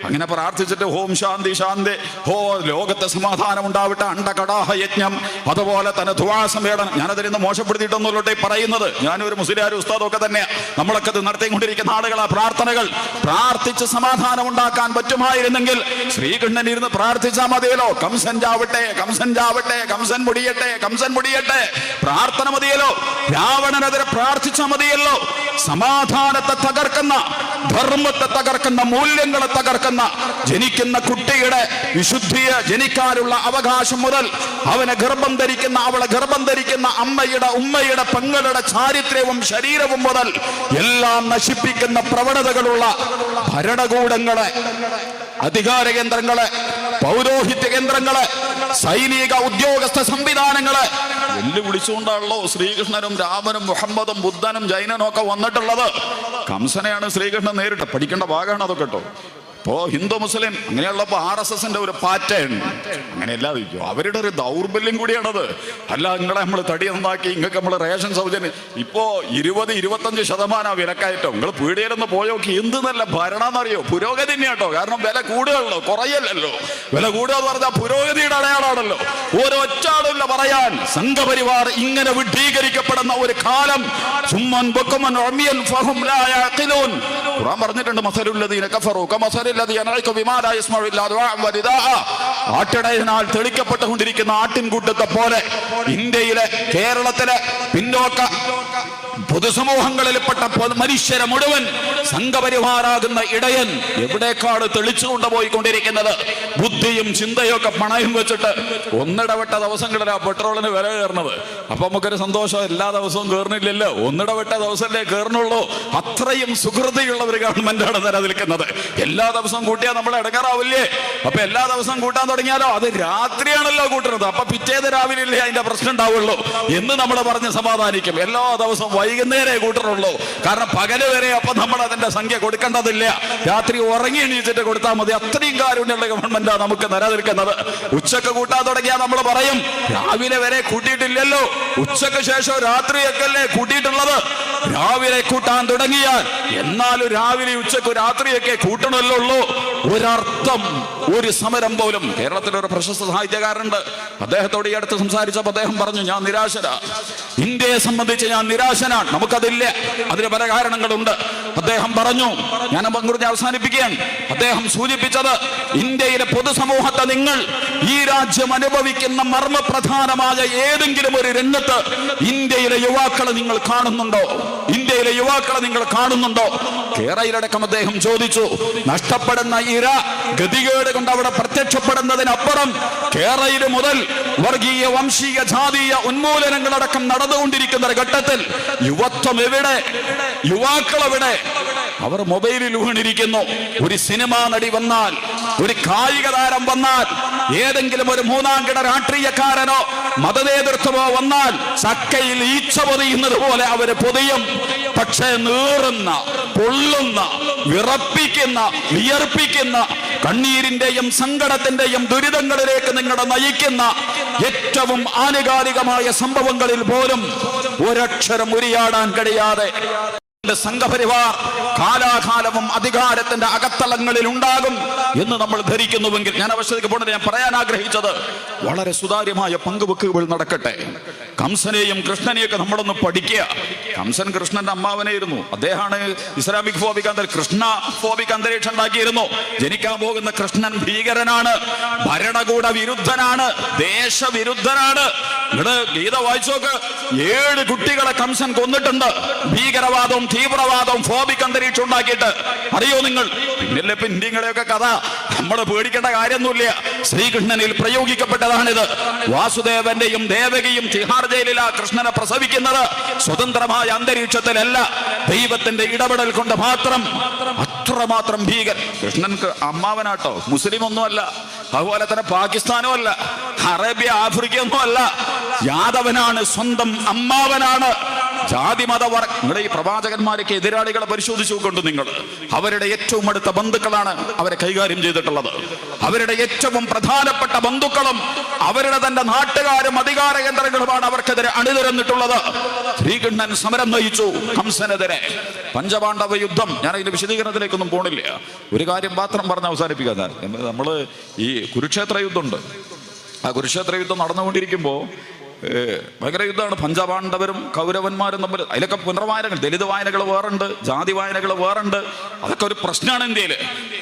Speaker 1: അങ്ങനെ പ്രാർത്ഥിച്ചിട്ട് ഓം ശാന്തി ശാന്തി, ഹോ ലോകത്തെ സമാധാനം ഉണ്ടാവട്ടെ, അണ്ടകടാഹ യജ്ഞം, അതുപോലെ തന്നെ ദുആസമേളനം. ഞാനതിൽ നിന്ന് മോശപ്പെടുത്തിയിട്ടൊന്നുമില്ലോട്ടെ പറയുന്നത്. ഞാനൊരു മുസ്ലിയാർ ഉസ്താദൊക്കെ തന്നെ നമ്മളൊക്കെ ഇത് നടത്തിക്കൊണ്ടിരിക്കുന്ന ആളുകളാ. പ്രാർത്ഥനകൾ പ്രാർത്ഥിച്ച് സമാധാനം ഉണ്ടാക്കാൻ പറ്റുമായിരുന്നെങ്കിൽ ശ്രീകൃഷ്ണൻ ഇരുന്ന് പ്രാർത്ഥിച്ചാൽ മതിയല്ലോ. കംസൻ ചാവട്ടെ, കംസൻ ചാവട്ടെ, കംസൻ മുടിയട്ടെ, കംസൻ മുടിയട്ടെ, പ്രാർത്ഥന മതിയല്ലോ. രാവണനെതിരെ പ്രാർത്ഥിച്ചാൽ മതിയല്ലോ. സമാധാനത്തെ തകർക്കുന്ന, ധർമ്മത്തെ തകർക്കുന്ന, മൂല്യങ്ങളെ തകർക്കുന്ന, ജനിക്കുന്ന കുട്ടിയുടെ വിശുദ്ധിയെ ജനിക്കാനുള്ള അവകാശം മുതൽ അവനെ ഗർഭം ധരിക്കുന്ന, അവളെ ഗർഭം ധരിക്കുന്ന അമ്മയുടെ ഉമ്മയുടെ പെങ്ങളുടെ ചാരിത്രവും ശരീരവും മുതൽ എല്ലാം നശിപ്പിക്കുന്ന പ്രവണതകളുള്ള ഭരണകൂടങ്ങളെ, അധികാര കേന്ദ്രങ്ങളെ, പൗരോഹിത്യ കേന്ദ്രങ്ങളെ, സൈനിക ഉദ്യോഗസ്ഥ സംവിധാനങ്ങളെ വെല്ലുവിളിച്ചുകൊണ്ടാണല്ലോ ശ്രീകൃഷ്ണനും രാമനും മുഹമ്മദും ബുദ്ധനും ജൈനനും ഒക്കെ വന്നിട്ടുള്ളത്. കംസനെയാണ് ശ്രീകൃഷ്ണൻ നേരിട്ട് പഠിക്കേണ്ട ഭാഗമാണ് അതൊക്കെ കേട്ടോ. ഇപ്പോ ഹിന്ദു മുസ്ലിം അങ്ങനെയുള്ളപ്പോ RSSന്റെ ഒരു പാറ്റേൺ അങ്ങനെയല്ല, അവരുടെ ഒരു ദൗർബല്യം കൂടിയാണത്. അല്ല നിങ്ങളെ നമ്മൾ തടി നന്നാക്കി, നിങ്ങൾക്ക് നമ്മൾ റേഷൻ സൗജന്യം. ഇപ്പോ 20-25% വിലക്കയറ്റം. നിങ്ങൾ പീടികയിലൊന്ന് പോയോക്കി, എന്ത് നല്ല ഭരണമെന്നറിയോ? പുരോഗതി തന്നെയാട്ടോ. കാരണം വില കൂടുകയല്ലോ, കുറയല്ലോ. വില കൂടുക എന്ന് പറഞ്ഞാൽ പുരോഗതിയുടെ അടയാളാണല്ലോ. ഒരൊറ്റാളില്ല പറയാൻ. സംഘപരിവാർ ഇങ്ങനെ വിഡ്ഢീകരിക്കപ്പെടുന്ന ഒരു കാലം ഖുർആൻ പറഞ്ഞിട്ടുണ്ട്. മസലുല്ലദീന കഫറൂ കമസലില്ലദീ യനഇകു ബിമാ ലാ യസ്മഉ ഇല്ലാ ദുആഅൻ വനിദാഅ. ആട്ടിടയനാൽ തെളിക്കപ്പെട്ടുകൊണ്ടിരിക്കുന്ന ആട്ടിൻകൂട്ടത്തെ പോലെ ഇന്ത്യയിലെ, കേരളത്തിലെ പിന്നോക്ക പൊതുസമൂഹങ്ങളിൽപ്പെട്ട മനുഷ്യരെ മുഴുവൻ സംഘപരിവാറാകുന്ന ഇടയൻ എവിടേക്കാണ് തെളിച്ചു കൊണ്ടുപോയിക്കൊണ്ടിരിക്കുന്നത്? ബുദ്ധിയും ചിന്തയും ഒക്കെ പണയം വെച്ചിട്ട് ഒന്നിടവിട്ട ദിവസങ്ങളിലാ പെട്രോളിന് വില കയറുന്നത്. അപ്പൊ നമുക്കൊരു സന്തോഷം, എല്ലാ ദിവസവും കയറുന്നില്ലല്ലോ, ഒന്നിടവിട്ട ദിവസമല്ലേ കയറുന്നുള്ളൂ. അത്രയും സുഹൃതിയുള്ള ഒരു ഗവൺമെന്റാണ് നിലനിൽക്കുന്നത്. എല്ലാ ദിവസവും കൂട്ടിയാൽ നമ്മൾ ഇടങ്ങാറാവില്ലേ? അപ്പൊ എല്ലാ ദിവസവും കൂട്ടാൻ തുടങ്ങിയാലോ അത് രാത്രിയാണല്ലോ കൂട്ടുന്നത്, അപ്പൊ പിറ്റേത് രാവിലെ ഇല്ലേ അതിന്റെ പ്രശ്നം ഉണ്ടാവുള്ളൂ എന്ന് നമ്മൾ പറഞ്ഞ് സമാധാനിക്കും. എല്ലാ ദിവസവും വൈകുന്നേരേ കൂട്ടറുള്ളൂ, കാരണം പകല് വരെ അപ്പൊ നമ്മൾ അതിന്റെ സംഖ്യ കൊടുക്കേണ്ടതില്ല, രാത്രി ഉറങ്ങി എണീച്ചിട്ട് കൊടുത്താൽ മതി. അത്രയും കാരുണ്യമുള്ള ഗവൺമെന്റാണ് നമുക്ക് നിലനിൽക്കുന്നത്. ഉച്ചക്ക് കൂട്ടാൻ തുടങ്ങിയാൽ നമ്മൾ പറയും രാവിലെ വരെ കൂട്ടിയിട്ടില്ലല്ലോ, ഉച്ചക്ക് ശേഷം രാത്രിയൊക്കെ അല്ലേ കൂട്ടിയിട്ടുള്ളത്. രാവിലെ കൂട്ടാൻ തുടങ്ങിയാൽ എന്നാലും രാവിലെ ഉച്ചക്ക് രാത്രിയൊക്കെ കൂട്ടണമല്ലോ ഉള്ളൂ. ഒരർത്ഥം, ഒരു സമരം പോലും. കേരളത്തിലൊരു പ്രശസ്ത സാഹിത്യകാരനുണ്ട്, അദ്ദേഹത്തോട് ഈ അടുത്ത് സംസാരിച്ചപ്പോൾ അദ്ദേഹം പറഞ്ഞു, ഞാൻ നിരാശനാ, ഇന്ത്യയെ സംബന്ധിച്ച് ഞാൻ നിരാശനാണ്. നമുക്കതില്ല, അതിന് പല കാരണങ്ങളുണ്ട്. അദ്ദേഹം പറഞ്ഞു, ഞാൻ പങ്കുറിഞ്ഞ് അവസാനിപ്പിക്കുകയാണ്. അദ്ദേഹം സൂചിപ്പിച്ചത്, ഇന്ത്യയിലെ പൊതുസമൂഹത്തെ നിങ്ങൾ ഈ രാജ്യം അനുഭവിക്കുന്ന മർമ്മപ്രധാനമായ ഏതെങ്കിലും ഒരു രംഗത്ത് ഇന്ത്യയിലെ യുവാക്കളെ നിങ്ങൾ കാണുന്നുണ്ടോ? ഇന്ത്യയിലെ യുവാക്കളെ നിങ്ങൾ കാണുന്നുണ്ടോ? കേരളയിലടക്കം അദ്ദേഹം ചോദിച്ചു. നഷ്ടപ്പെടുന്ന ഇര ഗതികേട് കൊണ്ട് അവിടെ പ്രത്യക്ഷപ്പെടുന്നതിനപ്പുറം കേരളയിൽ മുതൽ വർഗീയ വംശീയ ജാതീയ ഉന്മൂലനങ്ങളടക്കം നടന്നുകൊണ്ടിരിക്കുന്ന ഘട്ടത്തിൽ യുവത്വം എവിടെ? യുവാക്കൾ എവിടെ? അവർ മൊബൈലിൽ ഊണിരിക്കുന്നു. ഒരു സിനിമാ നടി വന്നാൽ, ഒരു കായിക താരം വന്നാൽ, ഏതെങ്കിലും ഒരു മൂന്നാം കിട രാഷ്ട്രീയക്കാരനോ മതനേതൃത്വമോ വന്നാൽ ചക്കയിൽ ഈച്ച പൊതിയുന്നത് പോലെ അവര് പൊതിയും. പക്ഷേ നീറുന്ന, പൊള്ളുന്ന, വിറപ്പിക്കുന്ന, വിയർപ്പിക്കുന്ന, കണ്ണീരിന്റെയും സങ്കടത്തിന്റെയും ദുരിതങ്ങളിലേക്ക് നിങ്ങളെ നയിക്കുന്ന ഏറ്റവും ആനുകാലികമായ സംഭവങ്ങളിൽ പോലും ഒരക്ഷരം ഉരിയാടാൻ കഴിയാതെ സംഘപരിവാർ കാലാകാലവും അധികാരത്തിന്റെ അകത്തളങ്ങളിൽ ഉണ്ടാകും എന്ന് നമ്മൾ ധരിക്കുന്നുവെങ്കിൽ, ഞാൻ അവസ്ഥയ്ക്ക് പോകേണ്ടത് ഞാൻ പറയാൻ ആഗ്രഹിച്ചത്, വളരെ സുതാര്യമായ പങ്കുവെക്കുകൾ നടക്കട്ടെ. കംസനെയും കൃഷ്ണനെയൊക്കെ നമ്മളൊന്ന് പഠിക്കുക. കംസൻ കൃഷ്ണന്റെ അമ്മാവനായിരുന്നു. അദ്ദേഹമാണ് ഇസ്ലാമിക് ഫോബിക് കൃഷ്ണ ഫോബിക് അന്തരീക്ഷം ഉണ്ടാക്കിയിരുന്നു. ജനിക്കാൻ പോകുന്ന കൃഷ്ണൻ ഭീകരനാണ്, ഭരണകൂട വിരുദ്ധനാണ്, ദേശവിരുദ്ധനാണ്. ഇവിടെ ഗീത വായിച്ചോക്ക്, 7 കുട്ടികളെ കംസൻ കൊന്നിട്ടുണ്ട്. ഭീകരവാദവും തീവ്രവാദവും ഫോബിക് അന്തരീക്ഷം ഉണ്ടാക്കിയിട്ട്. അറിയോ നിങ്ങൾ? പിന്നല്ലേ ഇപ്പൊ ഇന്ത്യങ്ങളെയൊക്കെ കഥ, നമ്മൾ പേടിക്കേണ്ട കാര്യമൊന്നുമില്ല. ശ്രീകൃഷ്ണനിൽ പ്രയോഗിക്കപ്പെട്ടതാണിത്. വാസുദേവന്റെയും ദേവകിയും തിഹാർ ജയിലിലാ കൃഷ്ണനെ പ്രസവിക്കുന്നത്. സ്വതന്ത്രമായ അന്തരീക്ഷത്തിലല്ല, ദൈവത്തിന്റെ ഇടപെടൽ കൊണ്ട് മാത്രം. അത്രമാത്രം ഭീകരൻ. കൃഷ്ണൻക്ക് അമ്മാവനാട്ടോ, മുസ്ലിം ഒന്നുമല്ല, അതുപോലെ തന്നെ പാകിസ്ഥാനും അല്ല, അറേബ്യ ആഫ്രിക്ക ഒന്നും അല്ല, യാദവനാണ്, സ്വന്തം അമ്മാവനാണ്. ജാതി മതവർ നിങ്ങളുടെ ഈ പ്രവാചകന്മാരൊക്കെ എതിരാളികളെ പരിശോധിച്ചു കൊണ്ട് നിങ്ങൾ അവരുടെ ഏറ്റവും അടുത്ത ബന്ധുക്കളാണ് അവരെ കൈകാര്യം ചെയ്തിട്ടുള്ളത്. അവരുടെ ഏറ്റവും പ്രധാനപ്പെട്ട ബന്ധുക്കളും അവരുടെ തന്നെ നാട്ടുകാരും അധികാര കേന്ദ്രങ്ങളുമാണ് അവർക്കെതിരെ അണിനിരന്നിട്ടുള്ളത്. ശ്രീകൃഷ്ണൻ സമരം നയിച്ചു കംസനെതിരെ. പഞ്ചപാണ്ഡവ യുദ്ധം, ഞാൻ അതിന്റെ വിശദീകരണത്തിലേക്കൊന്നും പോണില്ല. ഒരു കാര്യം മാത്രം പറഞ്ഞ് അവസാനിപ്പിക്കാതെ, നമ്മള് ഈ കുരുക്ഷേത്ര യുദ്ധമുണ്ട്. ആ കുരുക്ഷേത്ര യുദ്ധം നടന്നുകൊണ്ടിരിക്കുമ്പോൾ ഭയങ്കര യുദ്ധമാണ്. പഞ്ചപാണ്ഡവരും കൗരവന്മാരും തമ്മിൽ. അതിലൊക്കെ പുനർവായനകൾ, ദലിത് വായനകൾ വേറുണ്ട്, ജാതി വായനകൾ വേറുണ്ട്. അതൊക്കെ ഒരു പ്രശ്നമാണ് ഇന്ത്യയിൽ.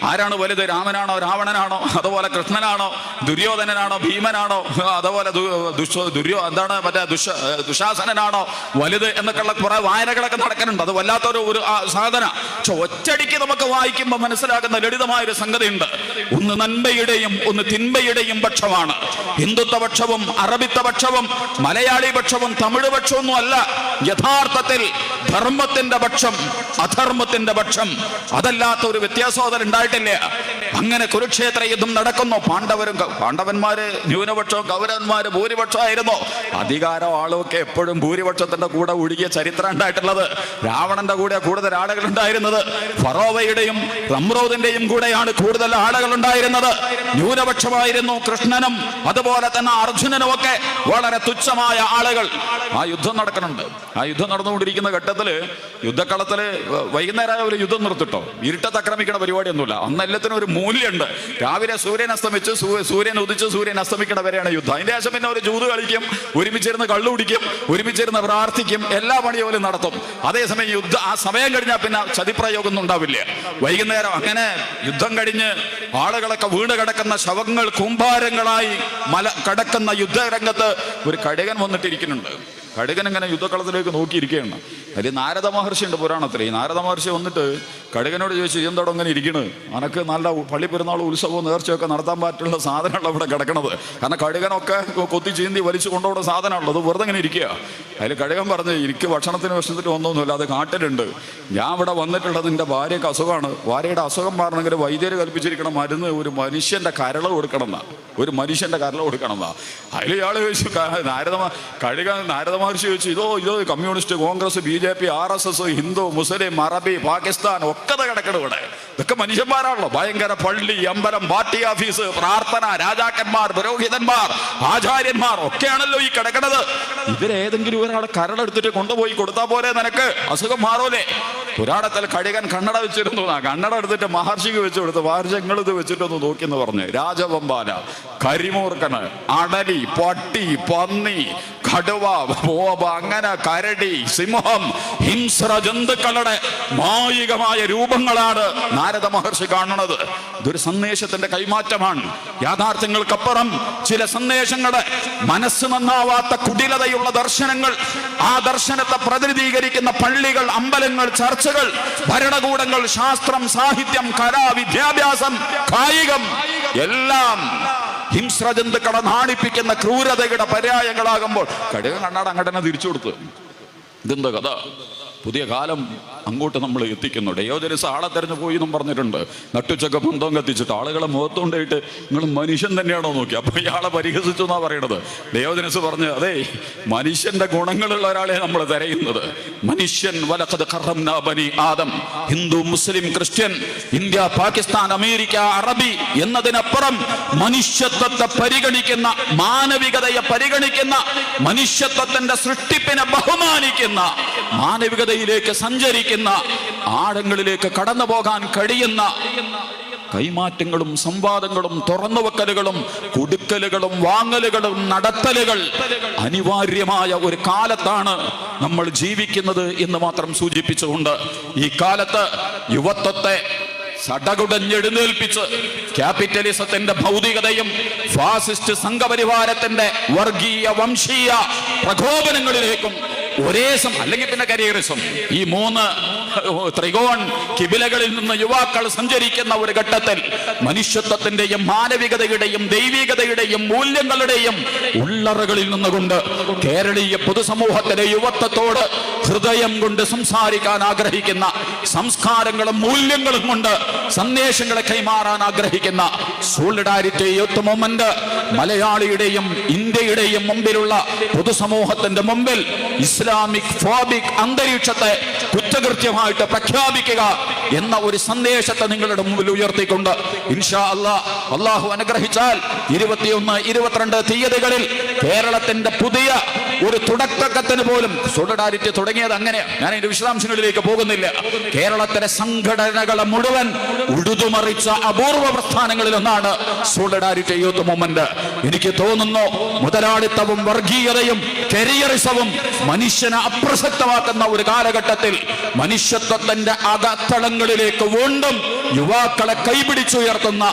Speaker 1: ആരാണ് വലുത്? രാമനാണോ രാവണനാണോ? അതുപോലെ കൃഷ്ണനാണോ ദുര്യോധനനാണോ ഭീമനാണോ? അതുപോലെ ദുശാസനാണോ വലുത് എന്നൊക്കെയുള്ള കുറെ വായനകളൊക്കെ നടക്കുന്നുണ്ട്. അത് വല്ലാത്തൊരു സാധന. പക്ഷെ ഒറ്റടിക്ക് നമുക്ക് വായിക്കുമ്പോൾ മനസ്സിലാക്കുന്ന ലളിതമായൊരു സംഗതിയുണ്ട്. ഒന്ന് നന്മയുടെയും ഒന്ന് തിന്മയുടെയും പക്ഷമാണ്. ഹിന്ദുത്വ പക്ഷവും അറബിത്വ പക്ഷവും മലയാളി പക്ഷവും തമിഴ് പക്ഷമൊന്നും അല്ല. യഥാർത്ഥത്തിൽ ധർമ്മത്തിന്റെ പക്ഷം, അധർമ്മത്തിന്റെ പക്ഷം, അതല്ലാത്ത ഒരു വ്യത്യാസം അതിൽ ഉണ്ടായിട്ടില്ല. അങ്ങനെ കുരുക്ഷേത്ര യുദ്ധം നടക്കുന്നു. പാണ്ഡവന്മാര് ന്യൂനപക്ഷവും കൗരവന്മാര് ഭൂരിപക്ഷമായിരുന്നു. അധികാരം ആളുമൊക്കെ എപ്പോഴും ഭൂരിപക്ഷത്തിന്റെ കൂടെ ഒഴുകിയ ചരിത്രം ഉണ്ടായിട്ടുള്ളത്. രാവണന്റെ കൂടെ കൂടുതൽ ആളുകൾ ഉണ്ടായിരുന്നത്. ഫറോവയുടെയും നമ്രൂദിന്റെയും കൂടെയാണ് കൂടുതൽ ആളുകൾ ഉണ്ടായിരുന്നത്. ന്യൂനപക്ഷമായിരുന്നു കൃഷ്ണനും അതുപോലെ തന്നെ അർജുനനും ഒക്കെ വളരെ തുച്ഛമായ ആളുകൾ. ആ യുദ്ധം നടക്കുന്നുണ്ട്. ആ യുദ്ധം നടന്നുകൊണ്ടിരിക്കുന്ന ഘട്ടത്തില് യുദ്ധക്കളത്തില് വൈകുന്നേരം ഒരു യുദ്ധം നിർത്തിട്ടോ. ഇരുട്ടത്ത് ആക്രമിക്കണ പരിപാടിയൊന്നുമില്ല. അന്ന് എല്ലാത്തിനും ഒരു മൂല്യമുണ്ട്. രാവിലെ സൂര്യൻ അസ്തമിച്ച് സൂര്യൻ ഉദിച്ച് സൂര്യൻ അസ്തമിക്കണ വരെയാണ് യുദ്ധം. അതിന്റെ ശേഷം പിന്നെ ഒരു ജൂത് കളിക്കും, ഒരുമിച്ചിരുന്ന് കള്ളു കുടിക്കും, ഒരുമിച്ചിരുന്ന് പ്രാർത്ഥിക്കും, എല്ലാ പണിയോലും നടത്തും. അതേസമയം ആ സമയം കഴിഞ്ഞാൽ പിന്നെ ചതിപ്രയോഗം ഒന്നും ഉണ്ടാവില്ല. വൈകുന്നേരം അങ്ങനെ യുദ്ധം കഴിഞ്ഞ് ആളുകളൊക്കെ വീണ് കിടക്കുന്ന ശവങ്ങൾ കൂമ്പാരങ്ങളായി കടക്കുന്ന യുദ്ധരംഗത്ത് ഒരു കഴുകൻ വന്നിട്ടിരിക്കുന്നുണ്ട്.
Speaker 2: കടുകൻ ഇങ്ങനെ യുദ്ധക്കളത്തിലേക്ക് നോക്കിയിരിക്കുകയാണ്. അതിൽ നാരദ മഹർഷി ഉണ്ട് പുരാണത്തിൽ. ഈ നാരദ മഹർഷി വന്നിട്ട് കടുകനോട് ചോദിച്ചു, എന്തോടെ അങ്ങനെ ഇരിക്കണ്, അനക്ക് നല്ല പള്ളി പെരുന്നാൾ ഉത്സവവും നേർച്ചയൊക്കെ നടത്താൻ പറ്റുള്ള സാധനമുള്ള ഇവിടെ കിടക്കണത്. കാരണം കടുകനൊക്കെ കൊത്തി ചീന്തി വലിച്ചു കൊണ്ടുപോകുന്ന സാധനമുള്ളത്, അത് വെറുതെ ഇങ്ങനെ ഇരിക്കുക. അതിൽ കടുകൻ പറഞ്ഞ്, എനിക്ക് ഭക്ഷണത്തിന് വിഷമത്തിന് ഒന്നൊന്നുമില്ല, അത് കാട്ടിലുണ്ട്. ഞാൻ ഇവിടെ വന്നിട്ടുള്ളത് എൻ്റെ ഭാര്യയ്ക്ക് അസുഖമാണ്. ഭാര്യയുടെ അസുഖം മാറണമെങ്കിൽ വൈദ്യര് കൽപ്പിച്ചിരിക്കണം മരുന്ന് ഒരു മനുഷ്യൻ്റെ കരൾ കൊടുക്കണം എന്നാ, ഒരു മനുഷ്യൻ്റെ കരൾ കൊടുക്കണം എന്നാ. അതിൽ ഇയാൾ ചോദിച്ചു, നാരദ മഹർഷി ചോദിച്ചു, ഇതോ communist, Congress, BJP, RSS, Hindu, Muslim, അറബി, പാകിസ്ഥാൻ ഒക്കെ കിടക്കണം ഇവിടെ. ഇതൊക്കെ മനുഷ്യന്മാരാണല്ലോ. ഭയങ്കര പള്ളി, അമ്പലം, പാർട്ടി ഓഫീസ്, പ്രാർത്ഥന, രാജാക്കന്മാർ, പുരോഹിതന്മാർ, ആചാര്യന്മാർ ഒക്കെയാണല്ലോ ഈ കിടക്കണത്. ഇതിലേതെങ്കിലും ഒരാളെ കരളെടുത്തിട്ട് കൊണ്ടുപോയി കൊടുത്താൽ പോലെ നിനക്ക് അസുഖം മാറൂലേ? പുരാണത്തിൽ കഴുകൻ കണ്ണട വെച്ചിരുന്നു. കണ്ണട എടുത്തിട്ട് മഹർഷിക്ക് വെച്ച് കൊടുത്തു. മഹർഷി ഇത് വെച്ചിട്ടൊന്ന് നോക്കിയെന്ന് പറഞ്ഞ്, രാജവമ്പാല, കരിമൂർക്കന്, അടലി, പട്ടി, പന്നി, കടുവ, ബോബ, അങ്ങനെ കരടി, സിംഹം, ഹിംസ്ര ജന്തുക്കളുടെ മായികമായ രൂപങ്ങളാണ് നാരദ മഹർഷി കാണുന്നത്. ഇതൊരു സന്ദേശത്തിന്റെ കൈമാറ്റമാണ്. യാഥാർത്ഥ്യങ്ങൾക്കപ്പുറം ചില സന്ദേശങ്ങള്, മനസ്സ് നന്നാവാത്ത കുടിലതയുള്ള ദർശനങ്ങൾ, ആ ദർശനത്തെ പ്രതിനിധീകരിക്കുന്ന പള്ളികൾ, അമ്പലങ്ങൾ, ചർച്ചകൾ, ഭരണകൂടങ്ങൾ, ശാസ്ത്രം, സാഹിത്യം, കല, വിദ്യാഭ്യാസം, കായികം എല്ലാം ഹിംസ്രജന്തുക്കളെ നാണിപ്പിക്കുന്ന ക്രൂരതയുടെ പര്യായങ്ങളാകുമ്പോൾ കടുകൻ കണ്ണാട അങ്ങോട്ട് തിരിച്ചു കൊടുത്തു. ഇതെന്താ കഥ? പുതിയ കാലം അങ്ങോട്ട് നമ്മൾ എത്തിക്കുന്നു. ഡയോജനസ് ആളെ തെരഞ്ഞു പോയി എന്നും പറഞ്ഞിട്ടുണ്ട്. നട്ടുച്ചൊക്കെ ബന്ധം കത്തിച്ചിട്ട് ആളുകളെ മുഖത്തുകൊണ്ടായിട്ട് നിങ്ങൾ മനുഷ്യൻ തന്നെയാണോ നോക്കി. അപ്പൊ ഇയാളെ പരിഹസിച്ചു എന്നാ പറയണത്. ഡയോജനസ് പറഞ്ഞു, അതെ, മനുഷ്യന്റെ ഗുണങ്ങളുള്ള ഒരാളെ നമ്മൾ തിരയുന്നത്. മനുഷ്യൻ വലഖദ് കറംനാ ബനി ആദം. ഹിന്ദു, മുസ്ലിം, ക്രിസ്ത്യൻ, ഇന്ത്യ, പാകിസ്ഥാൻ, അമേരിക്ക, അറബി എന്നതിനപ്പുറം മനുഷ്യത്വത്തെ പരിഗണിക്കുന്ന, മാനവികതയെ പരിഗണിക്കുന്ന, മനുഷ്യത്വത്തിന്റെ സൃഷ്ടിപ്പിനെ ബഹുമാനിക്കുന്ന, മാനവികതയിലേക്ക് സഞ്ചരിക്കുന്ന, ആഴങ്ങളിലേക്ക് കടന്നു പോകാൻ കഴിയുന്ന കൈമാറ്റങ്ങളും സംവാദങ്ങളും തുറന്നുവെക്കലുകളും കൊടുക്കലുകളും വാങ്ങലുകളും നടത്തലുകൾ അനിവാര്യമായ ഒരു കാലത്താണ് നമ്മൾ ജീവിക്കുന്നത് എന്ന് മാത്രം സൂചിപ്പിച്ചുകൊണ്ട്, ഈ കാലത്ത് യുവത്വത്തെ സടകുടഞ്ഞെഴുന്നേൽപ്പിച്ച് ക്യാപിറ്റലിസത്തിന്റെ ഭൗതികതയും ഫാസിസ്റ്റ് സംഘപരിവാരത്തിന്റെ വർഗീയ വംശീയ പ്രകോപനങ്ങളിലേക്കും അല്ലെങ്കിൽ പിന്നെ കരിയറിസം, ഈ മൂന്ന് ത്രികോൺ കിബിലകളിൽ നിന്ന് യുവാക്കൾ സഞ്ചരിക്കുന്ന ഒരു ഘട്ടത്തിൽ മനുഷ്യത്വത്തിന്റെയും മാനവികതയുടെയും ദൈവികതയുടെയും മൂല്യങ്ങളുടെയും ഉള്ളറകളിൽ നിന്നുകൊണ്ട് കേരളീയ പൊതുസമൂഹത്തിലെ യുവത്വത്തോട് ഹൃദയം കൊണ്ട് സംസാരിക്കാൻ ആഗ്രഹിക്കുന്ന, സംസ്കാരങ്ങളും മൂല്യങ്ങളും കൊണ്ട് സന്ദേശങ്ങളെ കൈമാറാൻ ആഗ്രഹിക്കുന്ന സോളിഡാരിറ്റി യൂത്ത് മൂവ്മെന്റ് മലയാളിയുടെയും ഇന്ത്യയുടെയും മുമ്പിലുള്ള പൊതുസമൂഹത്തിന്റെ മുമ്പിൽ ഇസ്ലാമിക് ഫോബിക് അന്തരീക്ഷത്തെ കുറ്റകൃത്യമായിട്ട് പ്രഖ്യാപിക്കുക എന്ന ഒരു സന്ദേശത്തെ നിങ്ങളുടെ മുമ്പിൽ ഉയർത്തിക്കൊണ്ട് ഇൻഷാ അല്ലാഹു അനുഗ്രഹിച്ചാൽ 21, 22 തീയതികളിൽ കേരളത്തിന്റെ പുതിയ ഒരു തുടക്കത്തിന് പോലും സോളിഡാരിറ്റി തുടങ്ങിയത് അങ്ങനെയാണ്. ഞാൻ ഇതിന്റെ വിശദാംശങ്ങളിലേക്ക് പോകുന്നില്ല. കേരളത്തിലെ സംഘടനകളെ മുഴുവൻ ഉഴുതുമറിച്ച അപൂർവ പ്രസ്ഥാനങ്ങളിൽ ഒന്നാണ് സോളിഡാരിറ്റി യൂത്ത് മൂവ്മെന്റ്. എനിക്ക് തോന്നുന്നു മുതലാളിത്തവും വർഗീയതയും കരിയറിസവും മനുഷ്യനെ അപ്രസക്തമാക്കുന്ന ഒരു കാലഘട്ടത്തിൽ മനുഷ്യത്വത്തിന്റെ അകത്തളങ്ങളിലേക്ക് വീണ്ടും യുവാക്കളെ കൈപിടിച്ചുയർത്തുന്ന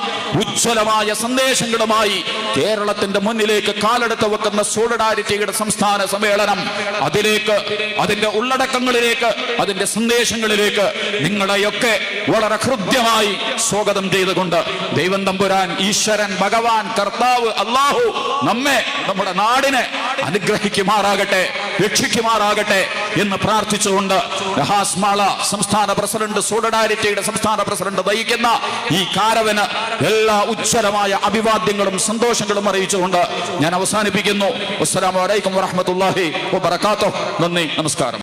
Speaker 2: ഉജ്ജ്വലമായ സന്ദേശങ്ങളുമായി കേരളത്തിന്റെ മുന്നിലേക്ക് കാലെടുത്ത് വെക്കുന്ന സോളിഡാരിറ്റിയുടെ സംസ്ഥാന സമ്മേളനം, അതിലേക്ക്, അതിന്റെ ഉള്ളടക്കങ്ങളിലേക്ക്, അതിന്റെ സന്ദേശങ്ങളിലേക്ക് നിങ്ങളെയൊക്കെ വളരെ ഹൃദ്യമായി സ്വാഗതം ചെയ്തുകൊണ്ട് ദൈവം തമ്പുരാൻ, ഈശ്വരൻ, ഭഗവാൻ, കർത്താവ് അല്ലാഹു നമ്മെ, നമ്മുടെ നാടിനെ അനുഗ്രഹിക്കുമാറാകട്ടെ, രക്ഷിക്കുമാറാകട്ടെ എന്ന് പ്രാർത്ഥിച്ചുകൊണ്ട് രഹാസ്മാള സംസ്ഥാന പ്രസിഡന്റ്, സോളിഡാരിറ്റിയുടെ സംസ്ഥാന പ്രസിഡന്റ് നയിക്കുന്ന ഈ കാരവന് എല്ലാ ഉജ്ജ്വലമായ അഭിവാദ്യങ്ങളും സന്തോഷങ്ങളും അറിയിച്ചുകൊണ്ട് ഞാൻ അവസാനിപ്പിക്കുന്നു. അസ്സലാമു അലൈക്കും വറഹ്മത്തുള്ളാഹി വബറകാതുഹു. നന്ദി, നമസ്കാരം.